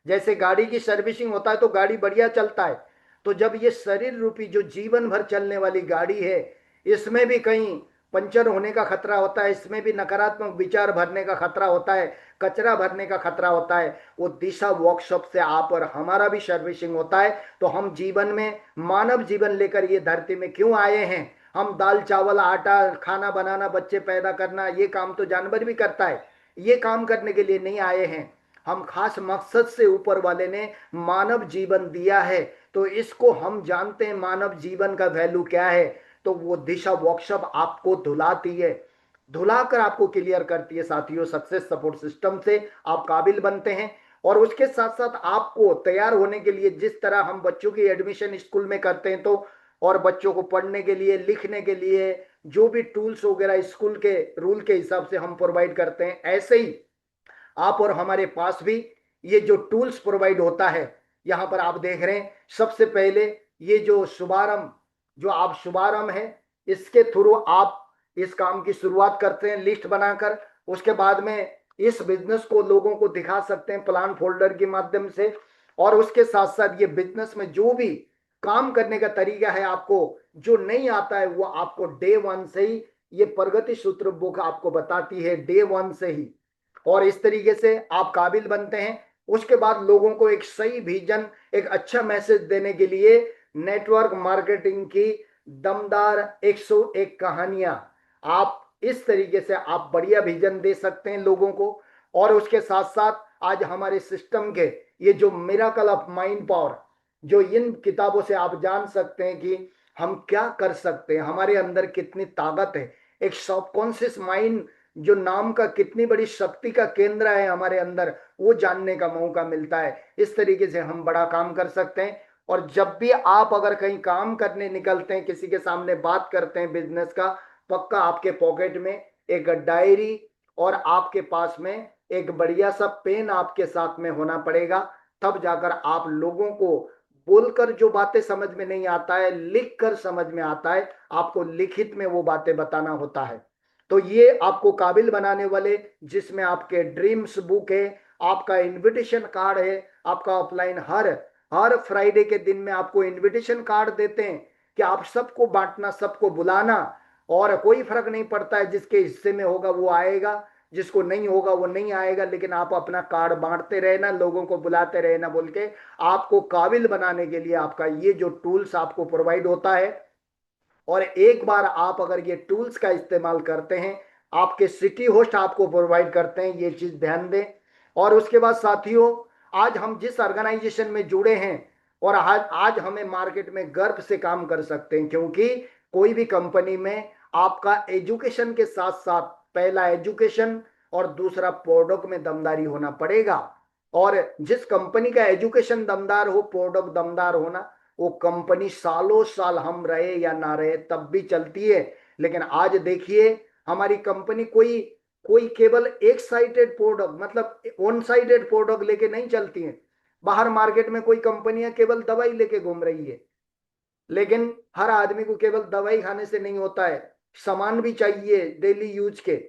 जैसे गाड़ी की सर्विसिंग होता है तो गाड़ी बढ़िया चलता है। तो जब ये शरीर रूपी जो जीवन भर चलने वाली गाड़ी है, इसमें भी कहीं पंचर होने का खतरा होता है, इसमें भी नकारात्मक विचार भरने का खतरा होता है, कचरा भरने का खतरा होता है। वो दिशा वर्कशॉप से आप और हमारा भी सर्विसिंग होता है। तो हम जीवन में मानव जीवन लेकर ये धरती में क्यों आए हैं? हम दाल चावल आटा खाना बनाना बच्चे पैदा करना, ये काम तो जानवर भी करता है, ये काम करने के लिए नहीं आए हैं। हम खास मकसद से ऊपर वाले ने मानव जीवन दिया है, तो इसको हम जानते हैं मानव जीवन का वैल्यू क्या है। तो वो दिशा वर्कशॉप आपको धुलाती है, धुलाकर आपको क्लियर करती है साथियों। सक्सेस सपोर्ट सिस्टम से आप काबिल बनते हैं। और उसके साथ साथ आपको तैयार होने के लिए, जिस तरह हम बच्चों की एडमिशन स्कूल में करते हैं, तो और बच्चों को पढ़ने के लिए लिखने के लिए जो भी टूल्स वगैरह स्कूल के रूल के हिसाब से हम प्रोवाइड करते हैं, ऐसे ही आप और हमारे पास भी ये जो टूल्स प्रोवाइड होता है। यहां पर आप देख रहे हैं, सबसे पहले ये जो शुभारंभ, जो आप शुभारंभ है, इसके थ्रू आप इस काम की शुरुआत करते हैं लिस्ट बनाकर। उसके बाद में इस बिजनेस को लोगों को दिखा सकते हैं प्लान फोल्डर के माध्यम से। और उसके साथ साथ ये बिजनेस में जो भी काम करने का तरीका है, आपको जो नहीं आता है वो आपको डे वन से ही ये प्रगति सूत्र बुक आपको बताती है, डे वन से ही। और इस तरीके से आप काबिल बनते हैं। उसके बाद लोगों को एक सही विजन, एक अच्छा मैसेज देने के लिए नेटवर्क मार्केटिंग की दमदार 101 कहानियां, आप इस तरीके से आप बढ़िया विजन दे सकते हैं लोगों को। और उसके साथ साथ आज हमारे सिस्टम के ये जो मिरेकल ऑफ माइंड पावर, जो इन किताबों से आप जान सकते हैं कि हम क्या कर सकते हैं, हमारे अंदर कितनी ताकत है। एक सबकॉन्शियस माइंड जो नाम का कितनी बड़ी शक्ति का केंद्र है हमारे अंदर, वो जानने का मौका मिलता है। इस तरीके से हम बड़ा काम कर सकते हैं। और जब भी आप अगर कहीं काम करने निकलते हैं, किसी के सामने बात करते हैं बिजनेस का, पक्का आपके पॉकेट में एक डायरी और आपके पास में एक बढ़िया सा पेन आपके साथ में होना पड़ेगा। तब जाकर आप लोगों को बोलकर जो बातें समझ में नहीं आता है, लिख कर समझ में आता है। आपको लिखित में वो बातें बताना होता है। तो ये आपको काबिल बनाने वाले, जिसमें आपके ड्रीम्स बुक है, आपका इनविटेशन कार्ड है, आपका ऑफलाइन हर हर फ्राइडे के दिन में आपको इनविटेशन कार्ड देते हैं कि आप सबको बांटना, सबको बुलाना। और कोई फर्क नहीं पड़ता है, जिसके हिस्से में होगा वो आएगा, जिसको नहीं होगा वो नहीं आएगा, लेकिन आप अपना कार्ड बांटते रहना, लोगों को बुलाते रहना, बोल के आपको काबिल बनाने के लिए आपका ये जो टूल्स आपको प्रोवाइड होता है। और एक बार आप अगर ये टूल्स का इस्तेमाल करते हैं, आपके सिटी होस्ट आपको प्रोवाइड करते हैं, ये चीज ध्यान दें। और उसके बाद साथियों, आज हम जिस ऑर्गेनाइजेशन में जुड़े हैं और आज आज हमें मार्केट में गर्व से काम कर सकते हैं, क्योंकि कोई भी कंपनी में आपका एजुकेशन के साथ साथ पहला एजुकेशन और दूसरा प्रोडक्ट में दमदारी होना पड़ेगा। और जिस कंपनी का एजुकेशन दमदार हो, प्रोडक्ट दमदार होना, वो कंपनी सालों साल हम रहे या ना रहे तब भी चलती है। लेकिन आज देखिए हमारी कंपनी कोई कोई केवल एक साइडेड प्रोडक्ट, मतलब वन साइडेड प्रोडक्ट लेके नहीं चलती है। बाहर मार्केट में कोई कंपनियां केवल दवाई लेके घूम रही है, लेकिन हर आदमी को केवल दवाई खाने से नहीं होता है, सामान भी चाहिए डेली यूज के।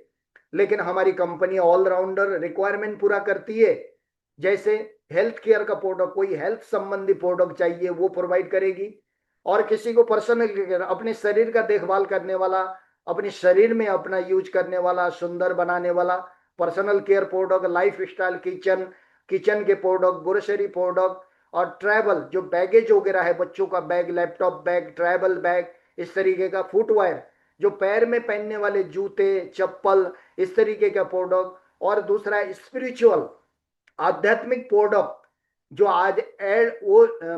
लेकिन हमारी कंपनी ऑलराउंडर रिक्वायरमेंट पूरा करती है। जैसे हेल्थ केयर का प्रोडक्ट, कोई हेल्थ संबंधी प्रोडक्ट चाहिए वो प्रोवाइड करेगी। और किसी को पर्सनल केयर, अपने शरीर का देखभाल करने वाला, अपने शरीर में अपना यूज करने वाला, सुंदर बनाने वाला personal care product, life style, kitchen kitchen के प्रोडक्ट, ग्रोसरी प्रोडक्ट, और ट्रैवल जो बैगेज वगैरह है, बच्चों का bag, laptop bag, travel bag, इस तरीके का फुटवेयर, जो पैर में पहनने वाले जूते, चप्पल, इस तरीके का प्रोडक्ट। और दूसरा स्पिरिचुअल, आध्यात्मिक प्रोडक्ट, जो आज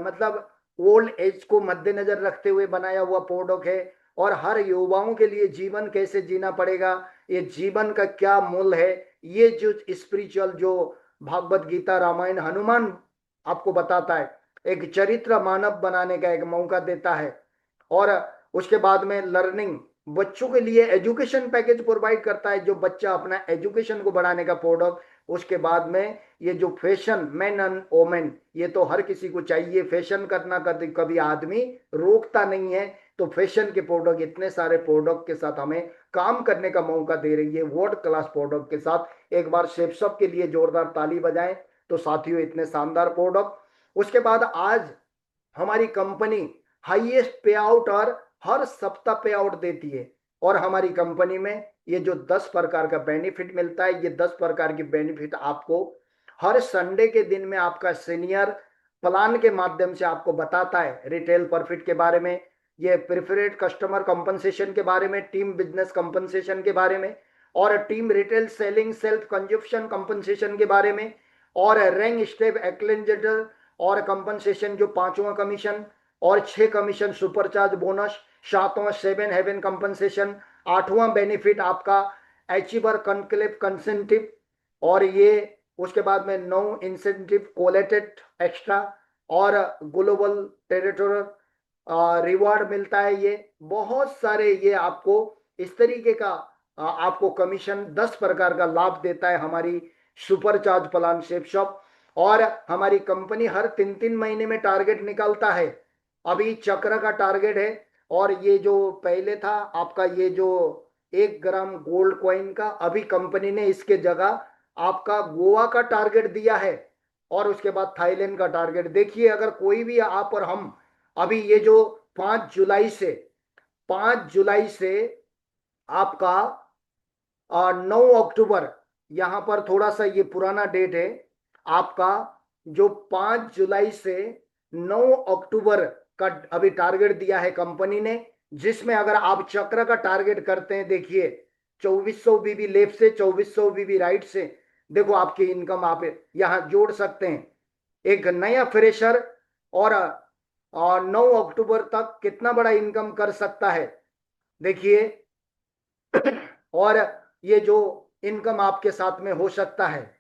मतलब ओल्ड एज को मद्देनजर रखते हुए बनाया हुआ प्रोडक्ट है। और हर युवाओं के लिए जीवन कैसे जीना पड़ेगा, ये जीवन का क्या मूल्य है, ये जो स्पिरिचुअल, जो भागवत गीता, रामायण, हनुमान आपको बताता है, एक चरित्र मानव बनाने का एक मौका देता है। और उसके बाद में लर्निंग, बच्चों के लिए एजुकेशन पैकेज प्रोवाइड करता है, जो बच्चा अपना एजुकेशन को बढ़ाने का प्रोडक्ट। उसके बाद में ये जो फैशन, मैन एंड वोमेन, ये तो हर किसी को चाहिए फैशन करना, कभी आदमी रोकता नहीं है। तो फैशन के प्रोडक्ट, इतने सारे प्रोडक्ट के साथ हमें काम करने का मौका दे रही है, वर्ल्ड क्लास प्रोडक्ट के साथ। एक बार शेफसप के लिए जोरदार ताली बजाएं तो साथियों, इतने शानदार प्रोडक्ट। उसके बाद आज हमारी कंपनी हाईएस्ट पे आउट और हर सप्ताह पे आउट देती है। और हमारी कंपनी में ये जो 10 प्रकार का बेनिफिट मिलता है, ये 10 प्रकार की बेनिफिट आपको हर संडे के दिन में आपका सीनियर प्लान के माध्यम से आपको बताता है। रिटेल प्रॉफिट के बारे में, ये प्रिफरेड कस्टमर कंपनसेशन के बारे में, टीम बिजनेस कंपनसेशन के बारे में, और team retail selling self consumption compensation के बारे में, और रैंक स्टेप एक्लेंजेटर और कंपनसेशन जो 5वां कमीशन, और 6 कमीशन सुपरचार्ज बोनस, 7वां 7 हेवन कंपनसेशन, 8वां बेनिफिट आपका अचीवर कॉन्क्लेव कंसेंटिव, और ये उसके बाद में 9 इंसेंटिव कोलेटेड एक्स्ट्रा, और ग्लोबल टेरिटोरियल रिवार्ड मिलता है। ये बहुत सारे, ये आपको इस तरीके का आपको कमीशन 10 प्रकार का लाभ देता है हमारी सुपरचार्ज प्लान शेप शॉप। और हमारी कंपनी हर 3-3 महीने में टारगेट निकालता है। अभी चक्र का टारगेट है, और ये जो पहले था आपका, ये जो 1 ग्राम गोल्ड कॉइन का, अभी कंपनी ने इसके जगह आपका गोवा का टारगेट दिया है। और उसके बाद थाईलैंड का टारगेट। देखिए अगर कोई भी आप और हम, अभी ये जो 5 जुलाई से आपका 9 अक्टूबर, यहां पर थोड़ा सा ये पुराना डेट है आपका, जो 5 जुलाई से 9 अक्टूबर का अभी टारगेट दिया है कंपनी ने। जिसमें अगर आप चक्र का टारगेट करते हैं, देखिए 2400 बीबी लेफ्ट से, 2400 बीबी राइट से, देखो आपकी इनकम आप यहां जोड़ सकते हैं। एक नया फ्रेशर और 9 अक्टूबर तक कितना बड़ा इनकम कर सकता है, देखिए। और ये जो इनकम आपके साथ में हो सकता है,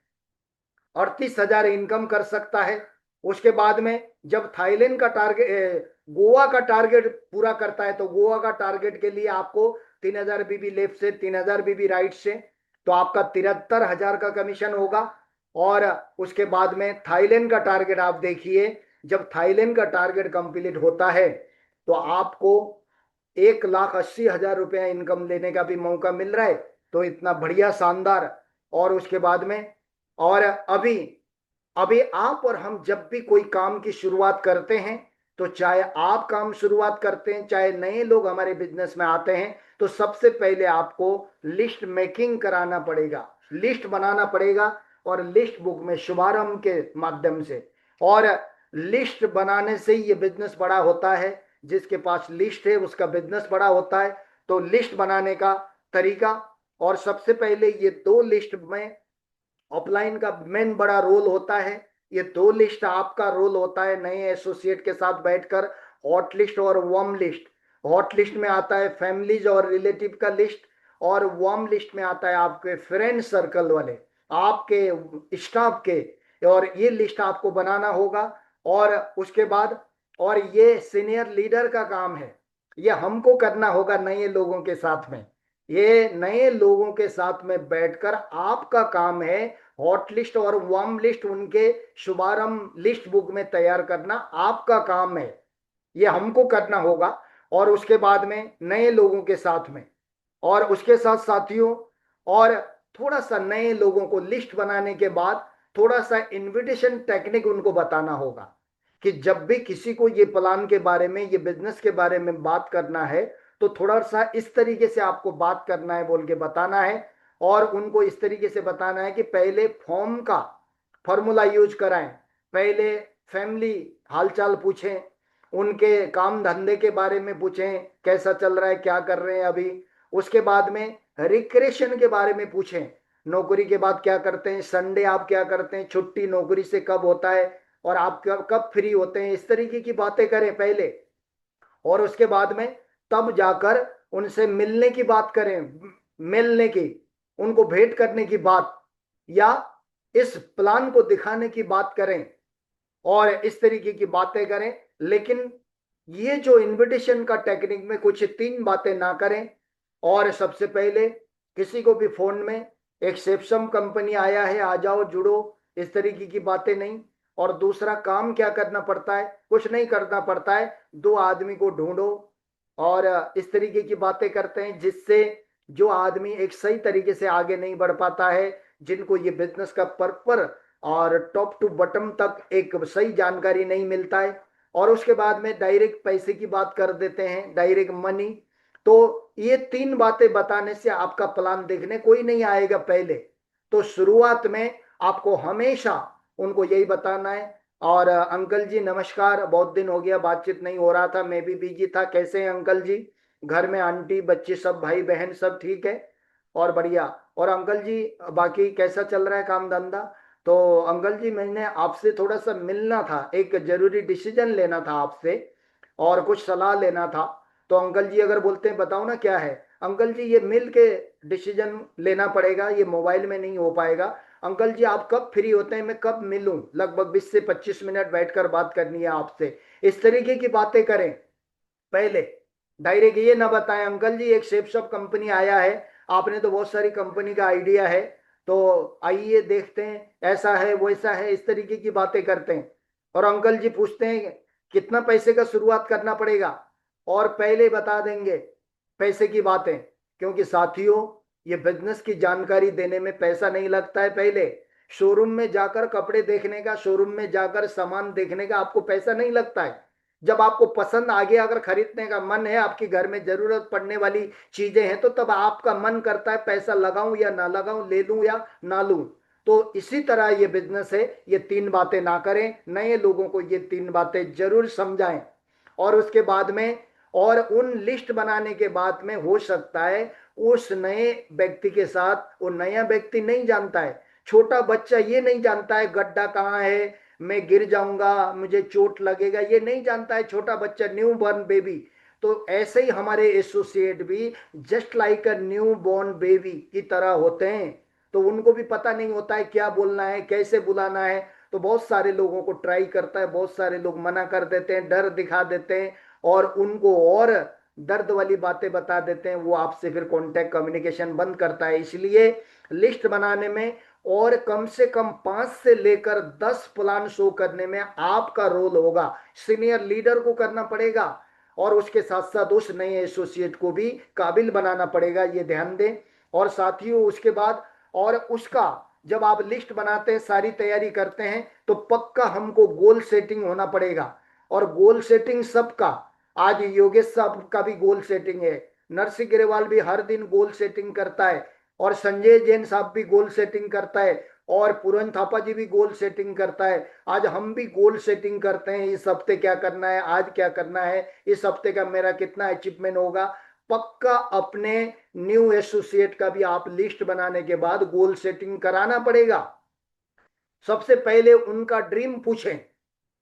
38,000 इनकम कर सकता है। उसके बाद में जब थाईलैंड का टारगेट, गोवा का टारगेट पूरा करता है, तो गोवा का टारगेट के लिए आपको 3,000 बीबी लेफ्ट से, 3,000 बीबी राइट से, तो आपका 73,000 का कमीशन होगा। और उसके बाद में थाईलैंड का टारगेट आप देखिए, जब थाईलैंड का टारगेट कंप्लीट होता है तो आपको 1,80,000 रुपया इनकम लेने का भी मौका मिल रहा है। तो इतना बढ़िया, शानदार। और उसके बाद में, और अभी अभी आप और हम जब भी कोई काम की शुरुआत करते हैं, तो चाहे आप काम शुरुआत करते हैं, चाहे नए लोग हमारे बिजनेस में आते हैं, तो सबसे पहले आपको लिस्ट मेकिंग कराना पड़ेगा, लिस्ट बनाना पड़ेगा। और लिस्ट बुक में शुभारंभ के माध्यम से, और लिस्ट बनाने से ही ये बिजनेस बड़ा होता है। जिसके पास लिस्ट है उसका बिजनेस बड़ा होता है। तो लिस्ट बनाने का तरीका, और सबसे पहले ये 2 लिस्ट में ऑफलाइन का मेन बड़ा रोल होता है। ये दो लिस्ट आपका रोल होता है नए एसोसिएट के साथ बैठकर, हॉट लिस्ट और वार्म लिस्ट। हॉट लिस्ट में आता है फैमिलीज और रिलेटिव का लिस्ट, और वार्म लिस्ट में आता है आपके फ्रेंड सर्कल वाले, आपके स्टाफ के। और ये लिस्ट आपको बनाना होगा। और उसके बाद, और ये सीनियर लीडर का काम है, ये हमको करना होगा नए लोगों के साथ में। ये नए लोगों के साथ में बैठकर आपका काम है हॉट लिस्ट और वार्म लिस्ट उनके शुभारंभ लिस्ट बुक में तैयार करना, आपका काम है, ये हमको करना होगा। और उसके बाद में नए लोगों के साथ में, और उसके साथ साथियों, और थोड़ा सा नए लोगों को लिस्ट बनाने के बाद थोड़ा सा इनविटेशन टेक्निक उनको बताना होगा कि जब भी किसी को ये प्लान के बारे में, ये बिजनेस के बारे में बात करना है तो थोड़ा सा इस तरीके से आपको बात करना है बोल के बताना है। और उनको इस तरीके से बताना है कि पहले फॉर्म का फॉर्मूला यूज कराएं, पहले फैमिली हालचाल पूछें, उनके काम धंधे के बारे में पूछें, कैसा चल रहा है, क्या कर रहे हैं अभी। उसके बाद में रिक्रेशन के बारे में पूछें, नौकरी के बाद क्या करते हैं, संडे आप क्या करते हैं, छुट्टी नौकरी से कब होता है, और आप कब कब फ्री होते हैं, इस तरीके की बातें करें पहले। और उसके बाद में तब जाकर उनसे मिलने की बात करें, मिलने की, उनको भेंट करने की बात, या इस प्लान को दिखाने की बात करें, और इस तरीके की बातें करें। लेकिन ये जो इनविटेशन का टेक्निक में कुछ तीन बातें ना करें। और सबसे पहले किसी को भी फोन में एक सेप्सम कंपनी आया है, आ जाओ जुड़ो, इस तरीके की बातें नहीं। और दूसरा काम क्या करना पड़ता है, कुछ नहीं करना पड़ता है, दो आदमी को ढूंढो, और इस तरीके की बातें करते हैं जिससे जो आदमी एक सही तरीके से आगे नहीं बढ़ पाता है, जिनको ये बिजनेस का पर्पर और टॉप टू बटम तक एक सही जानकारी नहीं मिलता है, और उसके बाद में डायरेक्ट पैसे की बात कर देते हैं, डायरेक्ट मनी। तो ये तीन बातें बताने से आपका प्लान देखने कोई नहीं आएगा पहले। तो शुरुआत में आपको हमेशा उनको यही बताना है। और अंकल जी नमस्कार, बहुत दिन हो गया बातचीत नहीं हो रहा था, मैं भी बिजी था, कैसे हैं अंकल जी, घर में आंटी बच्चे सब भाई बहन सब ठीक है, और बढ़िया। और अंकल जी बाकी कैसा चल रहा है काम धंधा। तो अंकल जी मैंने आपसे थोड़ा सा मिलना था, एक जरूरी डिसीजन लेना था आपसे, और कुछ सलाह लेना था। तो अंकल जी अगर बोलते हैं बताओ ना क्या है। अंकल जी ये मिल के डिसीजन लेना पड़ेगा, ये मोबाइल में नहीं हो पाएगा। अंकल जी आप कब फ्री होते हैं, मैं कब मिलूं, लगभग 20 से 25 मिनट बैठकर बात करनी है आपसे, इस तरीके की बातें करें पहले। डायरेक्ट ये ना बताएं अंकल जी एक शेप शॉप कंपनी आया है, आपने तो बहुत सारी कंपनी का आइडिया है, तो आइए देखते हैं, ऐसा है वैसा है, इस तरीके की बातें करते हैं। और अंकल जी पूछते हैं कितना पैसे का शुरुआत करना पड़ेगा, और पहले बता देंगे पैसे की बातें। क्योंकि साथियों ये बिजनेस की जानकारी देने में पैसा नहीं लगता है, पहले शोरूम में जाकर कपड़े देखने का, शोरूम में जाकर सामान देखने का आपको पैसा नहीं लगता है। जब आपको पसंद आ गया, अगर खरीदने का मन है, आपकी घर में जरूरत पड़ने वाली चीजें हैं, तो तब आपका मन करता है पैसा लगाऊं या ना लगाऊं, ले लूं या ना लूं। तो इसी तरह ये बिजनेस है, ये तीन बातें ना करें, नए लोगों को ये तीन बातें जरूर समझाएं। और उसके बाद में, और उन लिस्ट बनाने के बाद में हो सकता है उस नए व्यक्ति के साथ, वो नया व्यक्ति नहीं जानता है, छोटा बच्चा ये नहीं जानता है गड्ढा कहाँ है, मैं गिर जाऊंगा मुझे चोट लगेगा, ये नहीं जानता है छोटा बच्चा, न्यू बॉर्न बेबी। तो ऐसे ही हमारे एसोसिएट भी just like a new born baby की तरह होते हैं। तो उनको भी पता नहीं होता है क्या बोलना है, कैसे बुलाना है। तो बहुत सारे लोगों को ट्राई करता है, बहुत सारे लोग मना कर देते हैं, डर दिखा देते हैं, और उनको और दर्द वाली बातें बता देते हैं, वो आपसे फिर कांटेक्ट कम्युनिकेशन बंद करता है। इसलिए लिस्ट बनाने में और कम से कम 5 से लेकर 10 प्लान शो करने में आपका रोल होगा, सीनियर लीडर को करना पड़ेगा, और उसके साथ साथ उस नए एसोसिएट को भी काबिल बनाना पड़ेगा, ये ध्यान दें। और साथियों उसके बाद, और उसका जब आप लिस्ट बनाते हैं, सारी तैयारी करते हैं, तो पक्का हमको गोल सेटिंग होना पड़ेगा। और गोल सेटिंग सबका, आज योगेश साहब का भी गोल सेटिंग है, नरसिंह ग्रेवाल भी हर दिन गोल सेटिंग करता है, और संजय जैन साहब भी गोल सेटिंग करता है, और पूरन थापा जी भी गोल सेटिंग करता है। आज हम भी गोल सेटिंग करते हैं, इस हफ्ते क्या करना है, आज क्या करना है, इस हफ्ते का मेरा कितना अचीवमेंट होगा। पक्का अपने न्यू एसोसिएट का भी आप लिस्ट बनाने के बाद गोल सेटिंग कराना पड़ेगा। सबसे पहले उनका ड्रीम पूछें।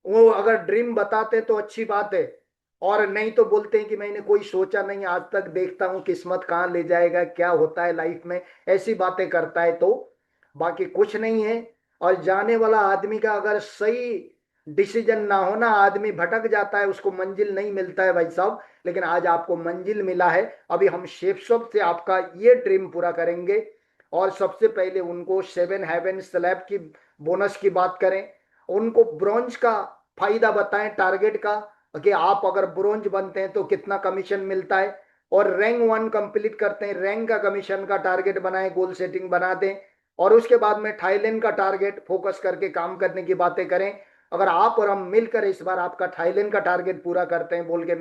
वो अगर ड्रीम बताते तो अच्छी बात है, और नहीं तो बोलते हैं कि मैंने कोई सोचा नहीं आज तक, देखता हूँ किस्मत कहाँ ले जाएगा, क्या होता है लाइफ में, ऐसी बातें करता है तो। बाकी कुछ नहीं है। और जाने वाला आदमी का अगर सही डिसीजन ना होना, आदमी भटक जाता है, उसको मंजिल नहीं मिलता है भाई साहब। लेकिन आज आपको मंजिल मिला है। अभी हम शेप शॉप से आपका ये ड्रीम पूरा करेंगे। और सबसे पहले उनको 7 हेवन स्लैब की बोनस की बात करें, उनको ब्रॉन्ज का फायदा बताएं, टारगेट का, कि आप अगर ब्रॉन्ज बनते हैं तो कितना कमीशन मिलता है। और रैंक 1 कंप्लीट करते हैं, रैंक का कमीशन का टारगेट बनाएं, गोल सेटिंग बना दें। और उसके बाद में थाईलैंड का टारगेट फोकस करके काम करने की बातें करें। अगर आप और हम मिलकर इस बार आपका थाईलैंड का टारगेट पूरा करते हैं बोल के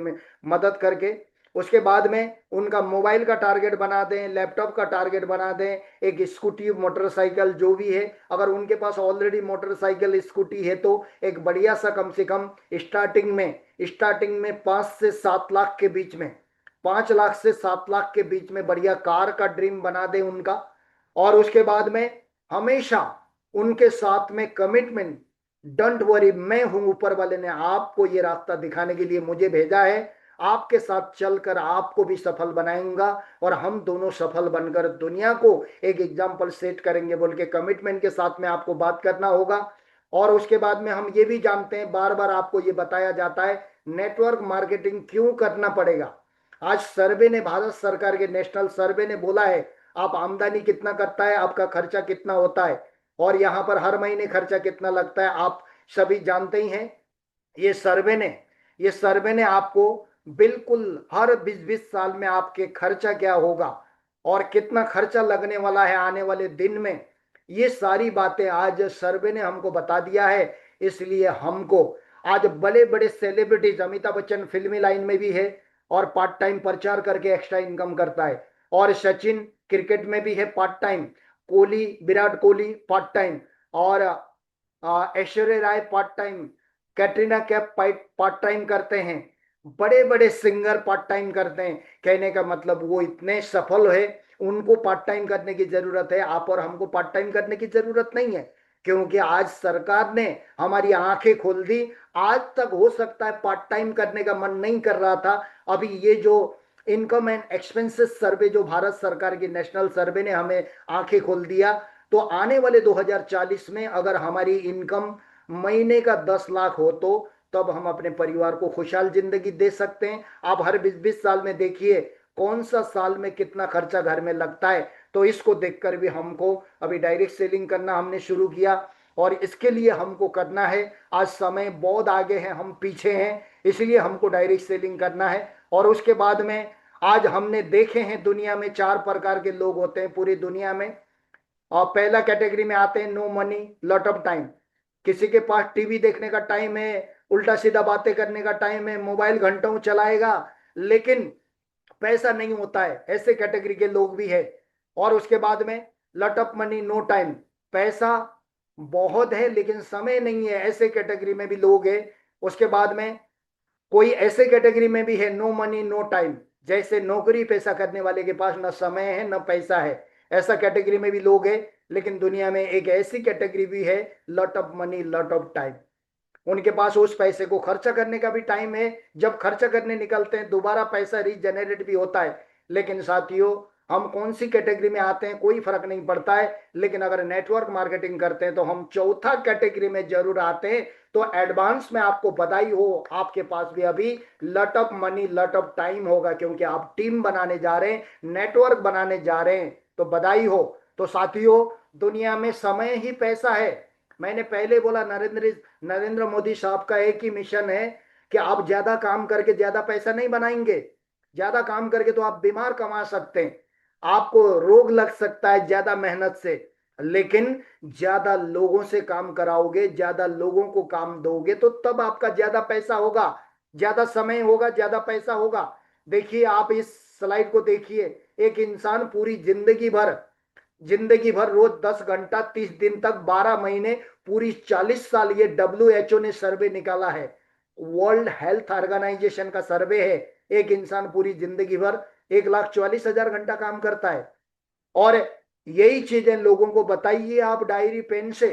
मदद करके, उसके बाद में उनका मोबाइल का टारगेट बना दें, लैपटॉप का टारगेट बना दें, एक स्कूटी मोटरसाइकिल जो भी है, अगर उनके पास ऑलरेडी मोटरसाइकिल स्कूटी है तो एक बढ़िया सा, कम से कम स्टार्टिंग में 5 से 7 लाख के बीच में, 5 लाख से 7 लाख के बीच में बढ़िया कार का ड्रीम बना दे उनका। और उसके बाद में हमेशा उनके साथ में कमिटमेंट, डोंट वरी, मैं हूं, ऊपर वाले ने आपको ये रास्ता दिखाने के लिए मुझे भेजा है, आपके साथ चलकर आपको भी सफल बनाऊंगा, और हम दोनों सफल बनकर दुनिया को एक एग्जाम्पल सेट करेंगे बोल के कमिटमेंट के साथ में आपको बात करना होगा। और उसके बाद में हम ये भी जानते हैं, बार बार आपको ये बताया जाता है, नेटवर्क मार्केटिंग क्यों करना पड़ेगा। आज सर्वे ने, भारत सरकार के नेशनल सर्वे ने बोला है, आप आमदनी कितना करता है, आपका खर्चा कितना होता है, और यहाँ पर हर महीने खर्चा कितना लगता है, आप सभी जानते ही हैं। ये सर्वे ने ये सर्वे ने आपको बिल्कुल हर 20-20 साल में आपके खर्चा क्या होगा और कितना खर्चा लगने वाला है आने वाले दिन में, ये सारी बातें आज सर्वे ने हमको बता दिया है। इसलिए हमको आज बड़े बड़े सेलिब्रिटीज, अमिताभ बच्चन फिल्मी लाइन में भी है और पार्ट टाइम प्रचार करके एक्स्ट्रा इनकम करता है, और सचिन क्रिकेट में भी है part time, Kohli, Virat Kohli part time, और Aishwarya Rai part time, Katrina Kaif part time करते हैं, बड़े बड़े सिंगर पार्ट टाइम करते हैं। कहने का मतलब वो इतने सफल है, उनको पार्ट टाइम करने की जरूरत है, आप और हमको पार्ट टाइम करने की जरूरत नहीं है। क्योंकि आज सरकार ने हमारी आंखें खोल दी। आज तक हो सकता है पार्ट टाइम करने का मन नहीं कर रहा था, अभी ये जो इनकम एंड एक्सपेंसेस सर्वे जो भारत सरकार की नेशनल सर्वे ने हमें आंखें खोल दिया, तो आने वाले 2040 में अगर हमारी इनकम महीने का 10 लाख हो तो तब हम अपने परिवार को खुशहाल जिंदगी दे सकते हैं। आप हर 20-20 साल में देखिए कौन सा साल में कितना खर्चा घर में लगता है, तो इसको देखकर भी हमको अभी डायरेक्ट सेलिंग करना हमने शुरू किया, और इसके लिए हमको करना है। आज समय बहुत आगे है, हम पीछे हैं, इसलिए हमको डायरेक्ट सेलिंग करना है। और उसके बाद में आज हमने देखे हैं दुनिया में 4 प्रकार के लोग होते हैं पूरी दुनिया में। और पहला कैटेगरी में आते हैं no money lot of time, किसी के पास टीवी देखने का टाइम है, उल्टा सीधा बातें करने का टाइम है, मोबाइल घंटों चलाएगा, लेकिन पैसा नहीं होता है, ऐसे कैटेगरी के लोग भी है। और उसके बाद में lot of money no time, पैसा बहुत है लेकिन समय नहीं है, ऐसे कैटेगरी में भी लोग है। उसके बाद में कोई ऐसे कैटेगरी में भी है नो मनी नो टाइम, जैसे नौकरी पैसा करने वाले के पास न समय है न पैसा है, ऐसा कैटेगरी में भी लोग है। लेकिन दुनिया में एक ऐसी कैटेगरी भी है, lot of money lot of time, उनके पास उस पैसे को खर्चा करने का भी टाइम है, जब खर्चा करने निकलते हैं दोबारा पैसा रीजनरेट भी होता है। लेकिन साथियों, हम कौन सी कैटेगरी में आते हैं कोई फर्क नहीं पड़ता है, लेकिन अगर नेटवर्क मार्केटिंग करते हैं तो हम चौथा कैटेगरी में जरूर आते हैं। तो एडवांस में आपको बधाई हो, आपके पास भी अभी lot of money lot of time होगा, क्योंकि आप टीम बनाने जा रहे हैं, नेटवर्क बनाने जा रहे हैं, तो बधाई हो। तो साथियों, दुनिया में समय ही पैसा है। मैंने पहले बोला, नरेंद्र मोदी साहब का एक ही मिशन है कि आप ज्यादा काम करके ज्यादा पैसा नहीं बनाएंगे। ज्यादा काम करके तो आप बीमार कमा सकते हैं, आपको रोग लग सकता है ज्यादा मेहनत से, लेकिन ज्यादा लोगों से काम कराओगे, ज्यादा लोगों को काम दोगे, तो तब आपका ज्यादा पैसा होगा, ज्यादा समय होगा, ज्यादा पैसा होगा। देखिए, आप इस स्लाइड को देखिए, एक इंसान पूरी जिंदगी भर रोज 10 घंटा, 30 दिन तक, 12 महीने, पूरी 40 साल, ये WHO ने सर्वे निकाला है, वर्ल्ड हेल्थ ऑर्गेनाइजेशन का सर्वे है, एक इंसान पूरी जिंदगी भर 1,44,000 घंटा काम करता है। और यही चीजें लोगों को बताइए आप डायरी पेन से,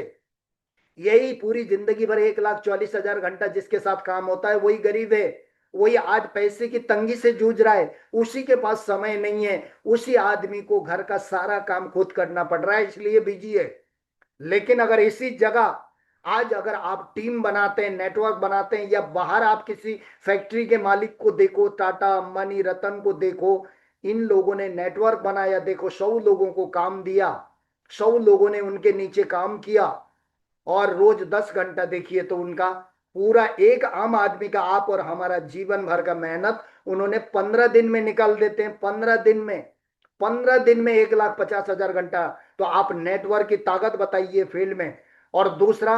यही पूरी जिंदगी भर 1,40,000 घंटा जिसके साथ काम होता है वही गरीब है। वही आज पैसे की तंगी से जूझ रहा है, उसी के पास समय नहीं है। उसी आदमी को घर का सारा काम खुद करना पड़ रहा है, इसलिए बिजी है। लेकिन अगर इसी जगह आज अगर आप टीम बनाते हैं, नेटवर्क बनाते हैं, या बाहर आप किसी फैक्ट्री के मालिक को देखो, टाटा, अंबानी, रतन को देखो, इन लोगों ने नेटवर्क बनाया, देखो 100 लोगों को काम दिया, 100 लोगों ने उनके नीचे काम किया, और रोज 10 घंटा देखिए तो उनका पूरा एक आम आदमी का, आप और हमारा जीवन भर का मेहनत उन्होंने 15 दिन में निकाल देते हैं। 15 दिन में, 15 दिन में 1,50,000 घंटा। तो आप नेटवर्क की ताकत बताइए फील्ड में। और दूसरा,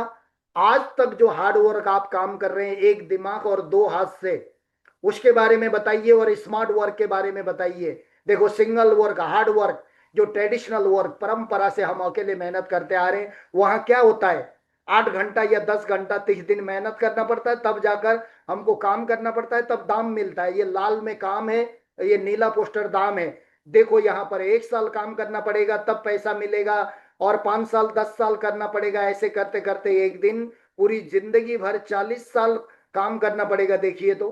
आज तक जो हार्ड वर्क आप काम कर रहे हैं एक दिमाग और दो हाथ से, उसके बारे में बताइए। और स्मार्ट वर्क के बारे में बताइए। देखो सिंगल वर्क, हार्ड वर्क, जो ट्रेडिशनल वर्क परंपरा से हम अकेले मेहनत करते आ रहे हैं, वहां क्या होता है, 8 घंटा या 10 घंटा 30 दिन मेहनत करना पड़ता है, तब जाकर हमको काम करना पड़ता है, तब दाम मिलता है। ये लाल में काम है, ये नीला पोस्टर दाम है। देखो यहाँ पर 1 साल काम करना पड़ेगा तब पैसा मिलेगा, और 5 साल 10 साल करना पड़ेगा। ऐसे करते करते एक दिन, पूरी जिंदगी भर 40 साल काम करना पड़ेगा। देखिए तो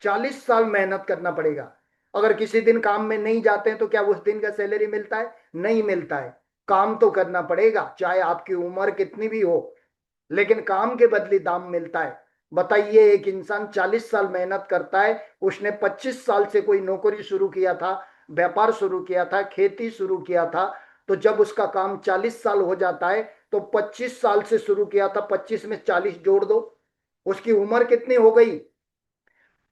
40 साल मेहनत करना पड़ेगा। अगर किसी दिन काम में नहीं जाते हैं तो क्या उस दिन का सैलरी मिलता है? नहीं मिलता है। काम तो करना पड़ेगा, चाहे आपकी उम्र कितनी भी हो, लेकिन काम के बदले दाम मिलता है। बताइए, एक इंसान 40 साल मेहनत करता है, उसने 25 साल से कोई नौकरी शुरू किया था, व्यापार शुरू किया था, खेती शुरू किया था, तो जब उसका काम 40 साल हो जाता है तो 25 साल से शुरू किया था, 25 में 40 जोड़ दो, उसकी उम्र कितनी हो गई?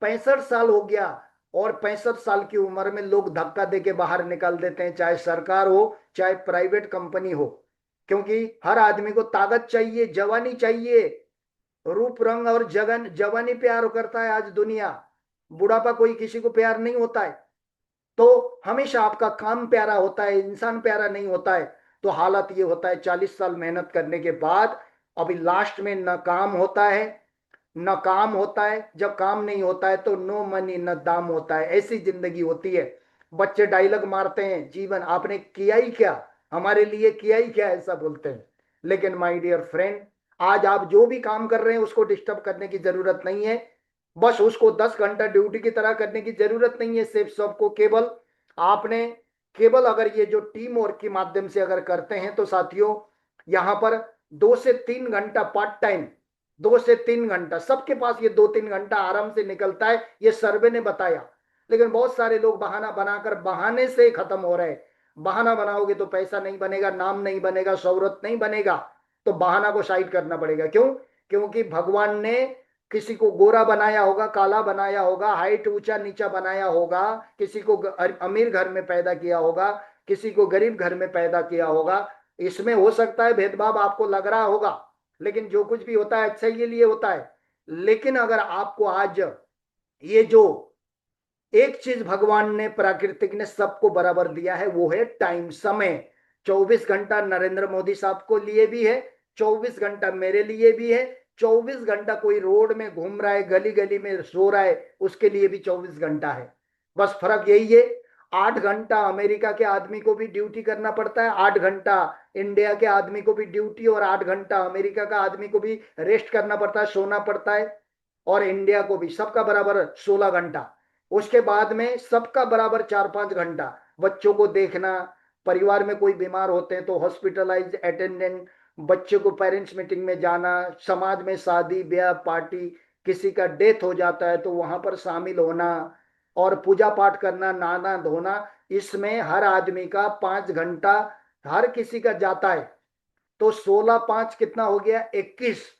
65 साल हो गया। और 65 साल की उम्र में लोग धक्का देके बाहर निकाल देते हैं, चाहे सरकार हो चाहे प्राइवेट कंपनी हो। क्योंकि हर आदमी को ताकत चाहिए, जवानी चाहिए। रूप रंग और जगन जवानी प्यार करता है आज दुनिया, बुढ़ापा कोई किसी को प्यार नहीं होता है। तो हमेशा आपका काम प्यारा होता है, इंसान प्यारा नहीं होता है। तो हालत ये होता है, 40 साल मेहनत करने के बाद अभी लास्ट में न काम होता है, न काम होता है। जब काम नहीं होता है तो नो मनी न दाम होता है। ऐसी जिंदगी होती है। बच्चे डायलॉग मारते हैं, जीवन आपने किया ही क्या, हमारे लिए किया ही क्या, ऐसा बोलते हैं। लेकिन माय डियर फ्रेंड, आज आप जो भी काम कर रहे हैं उसको डिस्टर्ब करने की जरूरत नहीं है। बस उसको 10 घंटा ड्यूटी की तरह करने की जरूरत नहीं है। सिर्फ सबको केवल आपने, केवल अगर ये जो टीम वर्क के माध्यम से अगर करते हैं तो साथियों, यहाँ पर 2 से 3 घंटा पार्ट टाइम, 2 से 3 घंटा सबके पास ये 2-3 घंटा आराम से निकलता है, ये सर्वे ने बताया। लेकिन बहुत सारे लोग बहाना बनाकर, बहाने से खत्म हो रहे हैं। बहाना बनाओगे तो पैसा नहीं बनेगा, नाम नहीं बनेगा, शोहरत नहीं बनेगा। तो बहाना को साइड करना पड़ेगा। क्यों? क्योंकि भगवान ने किसी को गोरा बनाया होगा, काला बनाया होगा, हाइट ऊंचा नीचा बनाया होगा, किसी को अमीर घर में पैदा किया होगा, किसी को गरीब घर में पैदा किया होगा। इसमें हो सकता है भेदभाव आपको लग रहा होगा, लेकिन जो कुछ भी होता है अच्छा के लिए होता है। लेकिन अगर आपको आज ये जो एक चीज भगवान ने, प्राकृतिक ने सबको बराबर दिया है, वो है टाइम, समय। 24 घंटा नरेंद्र मोदी साहब को लिए भी है, 24 घंटा मेरे लिए भी है, 24 घंटा कोई रोड में घूम रहा है, गली गली में सो रहा है, उसके लिए भी 24 घंटा है। बस फर्क यही है, 8 घंटा अमेरिका के आदमी को भी ड्यूटी करना पड़ता है, 8 घंटा इंडिया के आदमी को भी ड्यूटी, और 8 घंटा अमेरिका का आदमी को भी रेस्ट करना पड़ता है, सोना पड़ता है। और इंडिया को भी सबका बराबर 16 घंटा। उसके बाद में सबका बराबर 4-5 घंटा बच्चों को देखना, परिवार में कोई बीमार होते हैं तो हॉस्पिटलाइज अटेंडेंट, बच्चे को पेरेंट्स मीटिंग में जाना, समाज में शादी ब्याह पार्टी, किसी का डेथ हो जाता है तो वहां पर शामिल होना, और पूजा पाठ करना, नहाना धोना, इसमें हर आदमी का 5 घंटा हर किसी का जाता है। तो 16-5 कितना हो गया? 21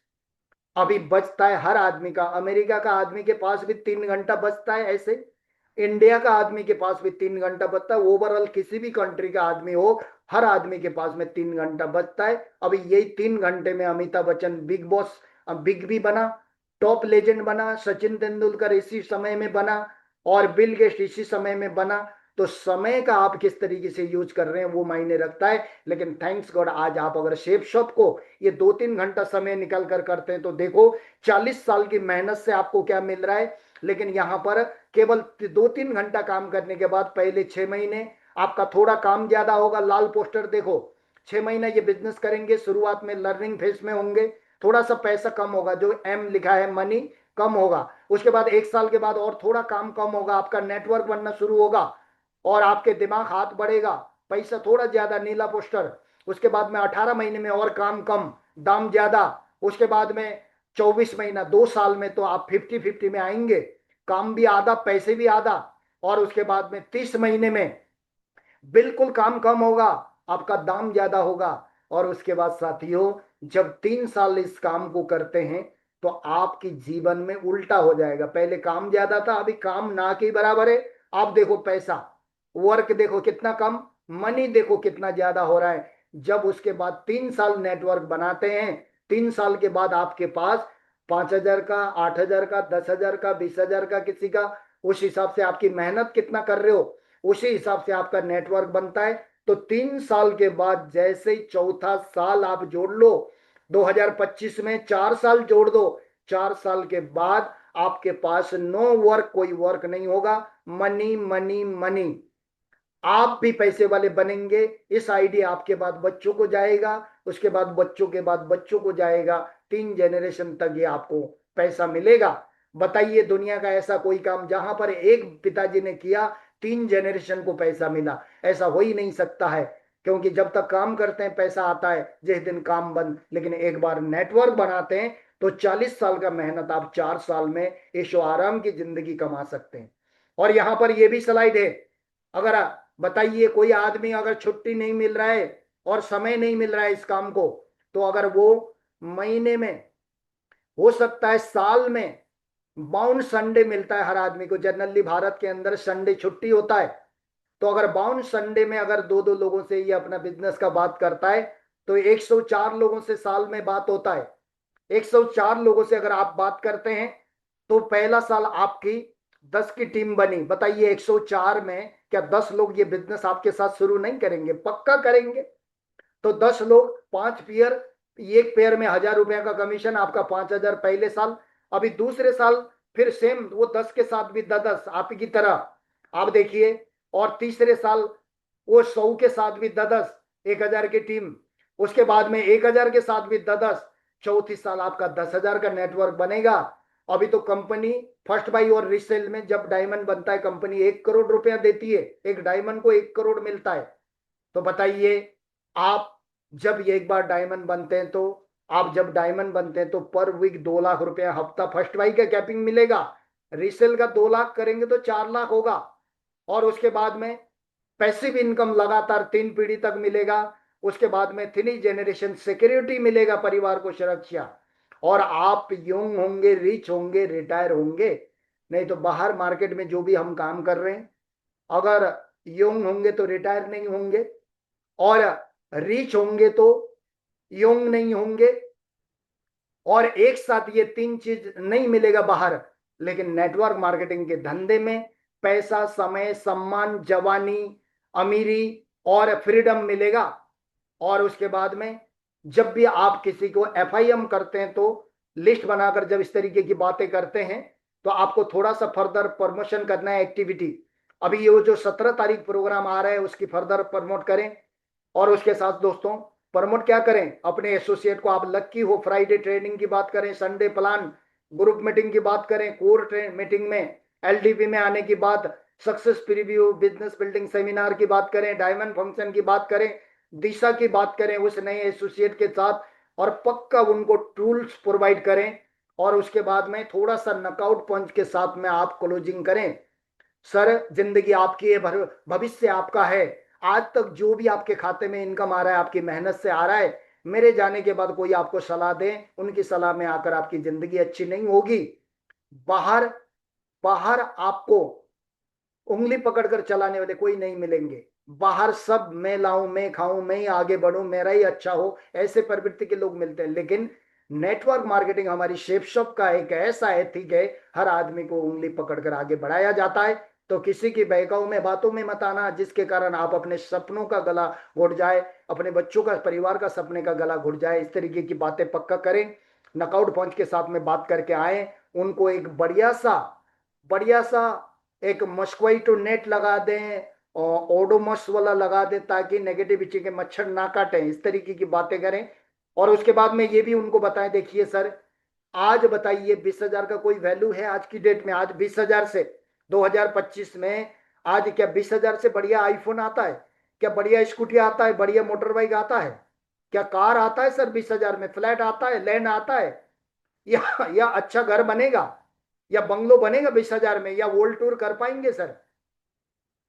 अभी बचता है हर आदमी का। अमेरिका का आदमी के पास भी 3 घंटा बचता है, ऐसे इंडिया का आदमी के पास भी 3 घंटा बचता है। ओवरऑल किसी भी कंट्री का आदमी हो, हर आदमी के पास में 3 घंटा बचता है। अभी यही 3 घंटे में Amitabh Bachchan big boss, big भी बना, टॉप लेजेंड बना, सचिन तेंदुलकर इसी समय में बना, और बिल गेट्स इसी समय में बना। तो समय का आप किस तरीके से यूज कर रहे हैं वो मायने रखता है। लेकिन थैंक्स गॉड, आज आप अगर शेप शॉप को ये 2-3 घंटा समय निकल कर करते हैं तो देखो 40 साल की मेहनत से आपको क्या मिल रहा है। लेकिन यहाँ पर केवल 2-3 घंटा काम करने के बाद पहले 6 महीने आपका थोड़ा काम ज्यादा होगा। लाल पोस्टर देखो, 6 महीना ये बिजनेस करेंगे, शुरुआत में लर्निंग फेज में होंगे, थोड़ा सा पैसा कम होगा, जो एम लिखा है मनी कम होगा। उसके बाद 1 साल के बाद और थोड़ा काम कम होगा, आपका नेटवर्क बनना शुरू होगा और आपके दिमाग हाथ बढ़ेगा, पैसा थोड़ा ज्यादा, नीला पोस्टर। उसके बाद में 18 महीने में और काम कम, दाम ज्यादा। उसके बाद में 24 महीना, 2 साल में तो आप 50-50 में आएंगे, काम भी आधा पैसे भी आधा। और उसके बाद में 30 महीने में बिल्कुल काम कम होगा, आपका दाम ज्यादा होगा। और उसके बाद साथियों, जब 3 साल इस काम को करते हैं तो आपकी जीवन में उल्टा हो जाएगा। पहले काम ज्यादा था, अभी काम ना के बराबर है। आप देखो पैसा, वर्क देखो कितना कम, मनी देखो कितना ज्यादा हो रहा है। जब उसके बाद 3 साल नेटवर्क बनाते हैं, 3 साल के बाद आपके पास 5,000 का, 8,000 का, 10,000 का, 20,000 का किसी का, उस हिसाब से आपकी मेहनत कितना कर रहे हो, उसी हिसाब से आपका नेटवर्क बनता है। तो 3 साल के बाद जैसे ही चौथा साल आप जोड़ लो, 2025 में 4 साल जोड़ दो, 4 साल के बाद आपके पास नो वर्क, कोई वर्क नहीं होगा, मनी मनी मनी। आप भी पैसे वाले बनेंगे। इस आइडिया आपके बाद बच्चों को जाएगा, उसके बाद बच्चों के बाद बच्चों को जाएगा, 3 जनरेशन तक ये आपको पैसा मिलेगा। बताइए दुनिया का ऐसा कोई काम जहां पर एक पिताजी ने किया 3 जनरेशन को पैसा मिला? ऐसा हो ही नहीं सकता है, क्योंकि जब तक काम करते हैं पैसा आता है, जिस दिन काम बंद। लेकिन एक बार नेटवर्क बनाते हैं तो 40 साल का मेहनत आप 4 साल में ऐशो आराम की जिंदगी कमा सकते हैं। और यहां पर यह भी स्लाइड है, अगर बताइए कोई आदमी अगर छुट्टी नहीं मिल रहा है और समय नहीं मिल रहा है इस काम को, तो अगर वो महीने में, हो सकता है साल में, बाउंड संडे मिलता है हर आदमी को, जनरली भारत के अंदर संडे छुट्टी होता है। तो अगर बाउंड संडे में अगर दो दो लोगों से ये अपना बिजनेस का बात करता है, तो 104 लोगों से साल में बात होता है। 104 लोगों से अगर आप बात करते हैं तो पहला साल आपकी 10 की टीम बनी। बताइए 104 में क्या 10 लोग ये बिजनेस आपके साथ शुरू नहीं करेंगे? पक्का करेंगे। तो 10 लोग, 5 पेयर, एक पेयर में 1,000 रुपए का कमीशन, आपका 5,000 पहले साल। अभी दूसरे साल फिर सेम वो 10 के साथ भी 10 आपकी तरह, आप देखिए। और तीसरे साल वो 100 के साथ भी 10, 1,000 की टीम। उसके बाद में 1,000 के साथ भी 10। चौथी साल आपका 10,000 का नेटवर्क बनेगा। अभी तो कंपनी फर्स्ट बाई और रीसेल में जब डायमंड बनता है, कंपनी 1 करोड़ रुपया देती है, एक डायमंड को 1 करोड़ मिलता है। तो बताइए, आप जब ये एक बार डायमंड बनते हैं, तो आप जब डायमंड बनते हैं तो पर वीक 2 लाख रुपया हफ्ता फर्स्ट बाई का कैपिंग मिलेगा। रीसेल का 2 लाख करेंगे तो 4 लाख होगा। और उसके बाद में पैसिव इनकम लगातार 3 पीढ़ी तक मिलेगा। उसके बाद में 3 जनरेशन सिक्योरिटी मिलेगा, परिवार को सुरक्षा। और आप यंग होंगे, रिच होंगे, रिटायर होंगे। नहीं तो बाहर मार्केट में जो भी हम काम कर रहे हैं, अगर यंग होंगे तो रिटायर नहीं होंगे, और रिच होंगे तो यंग नहीं होंगे, और एक साथ ये 3 चीज नहीं मिलेगा बाहर। लेकिन नेटवर्क मार्केटिंग के धंधे में पैसा, समय, सम्मान, जवानी, अमीरी और फ्रीडम मिलेगा। और उसके बाद में जब भी आप किसी को एफआईएम करते हैं, तो लिस्ट बनाकर जब इस तरीके की बातें करते हैं, तो आपको थोड़ा सा फर्दर प्रमोशन करना है एक्टिविटी। अभी ये जो 17 तारीख प्रोग्राम आ रहा है उसकी फर्दर प्रमोट करें। और उसके साथ दोस्तों, प्रमोट क्या करें, अपने एसोसिएट को। आप लक्की हो, फ्राइडे ट्रेनिंग की बात करें, संडे प्लान, ग्रुप मीटिंग की बात करें, कोर मीटिंग में, एलडीपी में आने की बात, success preview, business building seminar की बात करें, डायमंड फंक्शन की बात करें, दिशा की बात करें उस नए एसोसिएट के साथ, और पक्का उनको टूल्स प्रोवाइड करें। और उसके बाद में थोड़ा सा नकआउट पंच के साथ में आप क्लोजिंग करें। सर, जिंदगी आपकी है, भविष्य आपका है। आज तक जो भी आपके खाते में इनकम आ रहा है, आपकी मेहनत से आ रहा है। मेरे जाने के बाद कोई आपको सलाह दे, उनकी सलाह में आकर आपकी जिंदगी अच्छी नहीं होगी। बाहर बाहर आपको उंगली पकड़कर चलाने वाले कोई नहीं मिलेंगे। बाहर सब मैं लाऊं, मैं खाऊं, मैं ही आगे बढ़ूं, मेरा ही अच्छा हो, ऐसे प्रवृत्ति के लोग मिलते हैं। लेकिन नेटवर्क मार्केटिंग हमारी शेप शॉप का एक ऐसा एथिक है, हर आदमी को उंगली पकड़कर आगे बढ़ाया जाता है। तो किसी की बहकाऊ में, बातों में मत आना, जिसके कारण आप अपने सपनों का गला घुट जाए, अपने बच्चों का, परिवार का सपने का गला घुट जाए। इस तरीके की बातें पक्का करें। नकआउट पंच के साथ में बात करके आए, उनको एक बढ़िया सा एक मस्क्वाइटो नेट लगा दें, और ओडोमस वाला लगा दें, ताकि नेगेटिविटी के मच्छर ना काटें। इस तरीके की बातें करें। और उसके बाद में ये भी उनको बताएं, देखिए सर, आज बताइए 20,000 का कोई वैल्यू है आज की डेट में? आज 20,000 से 2025 में आज क्या 20,000 से बढ़िया आईफोन आता है? क्या बढ़िया स्कूटी आता है? बढ़िया मोटर बाइक आता है? क्या कार आता है सर 20,000 में? फ्लैट आता है? लैंड आता है? या अच्छा घर बनेगा या बंगलो बनेगा 20,000 में? या वर्ल्ड टूर कर पाएंगे सर?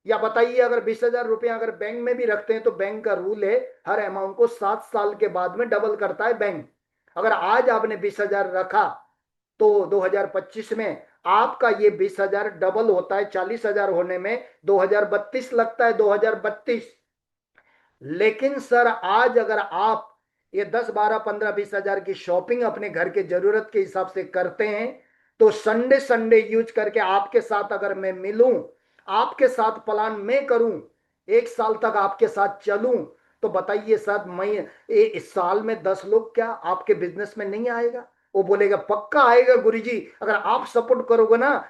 या बताइए, अगर 20,000 रुपया अगर बैंक में भी रखते हैं तो बैंक का रूल है हर अमाउंट को 7 साल के बाद में डबल करता है बैंक। अगर आज आपने 20,000 रखा तो 2025 में आपका ये 20,000 डबल होता है 40,000 होने में 2032 लगता है, 2032। लेकिन सर आज अगर आप ये 10, 12, 15, 20,000 की शॉपिंग अपने घर के जरूरत के हिसाब से करते हैं तो संडे संडे यूज करके आपके साथ अगर मैं मिलूं, आपके साथ प्लान मैं करूं, 1 साल तक आपके साथ चलूं, तो बताइए सर, मैं इस साल में 10 लोग क्या आपके बिजनेस में नहीं आएगा? वो बोलेगा पक्का आएगा गुरुजी, अगर आप सपोर्ट करोगे ना।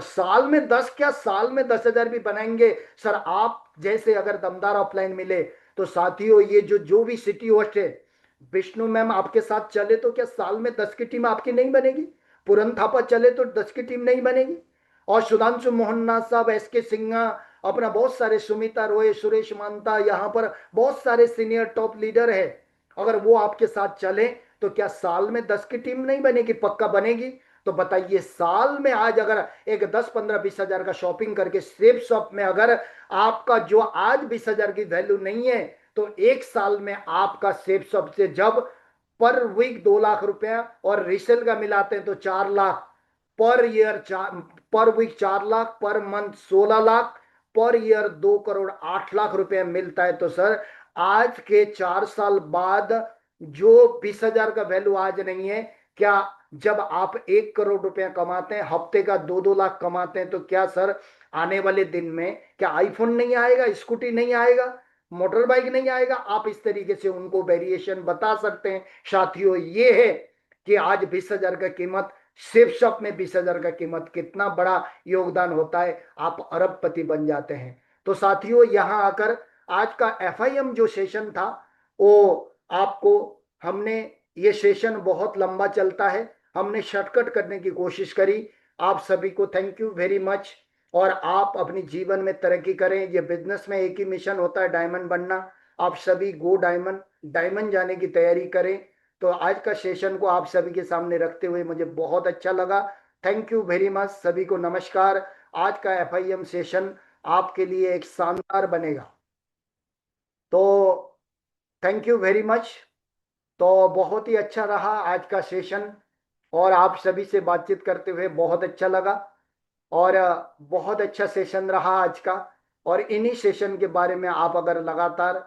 साल में 10 क्या, साल में 10,000 भी बनाएंगे सर आप जैसे। अगर दमदार ऑफलाइन मिले तो साथियों, ये जो भी सिटी होस्ट है, विष्णु मैम आपके साथ चले तो क्या साल में 10 की टीम आपकी नहीं बनेगी? पूरन थापा चले तो 10 की टीम नहीं बनेगी? और सुधांशु मोहन्ना साहब, एस के सिंघा, अपना बहुत सारे, सुमिता रोय, सुरेश मानता, यहाँ पर बहुत सारे सीनियर टॉप लीडर है, अगर वो आपके साथ चले तो क्या साल में 10 की टीम नहीं बनेगी? पक्का बनेगी। तो बताइए, साल में आज अगर एक 10, 15, 20,000 का शॉपिंग करके सेफ शॉप में अगर आपका जो आज 20,000 की वैल्यू नहीं है, तो 1 साल में आपका सेफ शॉप से जब पर वीक 2 लाख रुपया और रिसेल का मिलाते हैं तो 4 लाख पर ईयर, पर week 4 lakh, per month 16 lakh, per year 2 crore 8 lakh रुपया मिलता है। तो सर आज के 4 साल बाद जो 20,000 का वैल्यू आज नहीं है, क्या जब आप 1 करोड़ रुपया कमाते हैं, हफ्ते का 2-2 लाख कमाते हैं, तो क्या सर आने वाले दिन में क्या आईफोन नहीं आएगा, स्कूटी नहीं आएगा, मोटर बाइक नहीं आएगा? आप इस तरीके से उनको वेरिएशन बता सकते हैं। साथियों, ये है कि आज 20,000 का कीमत, सिर्फ शॉप में 20,000 का कीमत कितना बड़ा योगदान होता है, आप अरबपति बन जाते हैं। तो साथियों, यहां आकर आज का एफआईएम जो सेशन था वो आपको, हमने, ये सेशन बहुत लंबा चलता है, हमने शॉर्टकट करने की कोशिश करी। आप सभी को थैंक यू वेरी मच। और आप अपनी जीवन में तरक्की करें, ये बिजनेस में एक ही मिशन होता है, डायमंड बनना। आप सभी गो डायमंड, डायमंड जाने की तैयारी करें। तो आज का सेशन को आप सभी के सामने रखते हुए मुझे बहुत अच्छा लगा। थैंक यू वेरी मच, सभी को नमस्कार। आज का एफआईएम सेशन आपके लिए एक शानदार बनेगा। तो थैंक यू वेरी मच। तो बहुत ही अच्छा रहा आज का सेशन, और आप सभी से बातचीत करते हुए बहुत अच्छा लगा, और बहुत अच्छा सेशन रहा आज का। और इन्हीं सेशन के बारे में आप अगर लगातार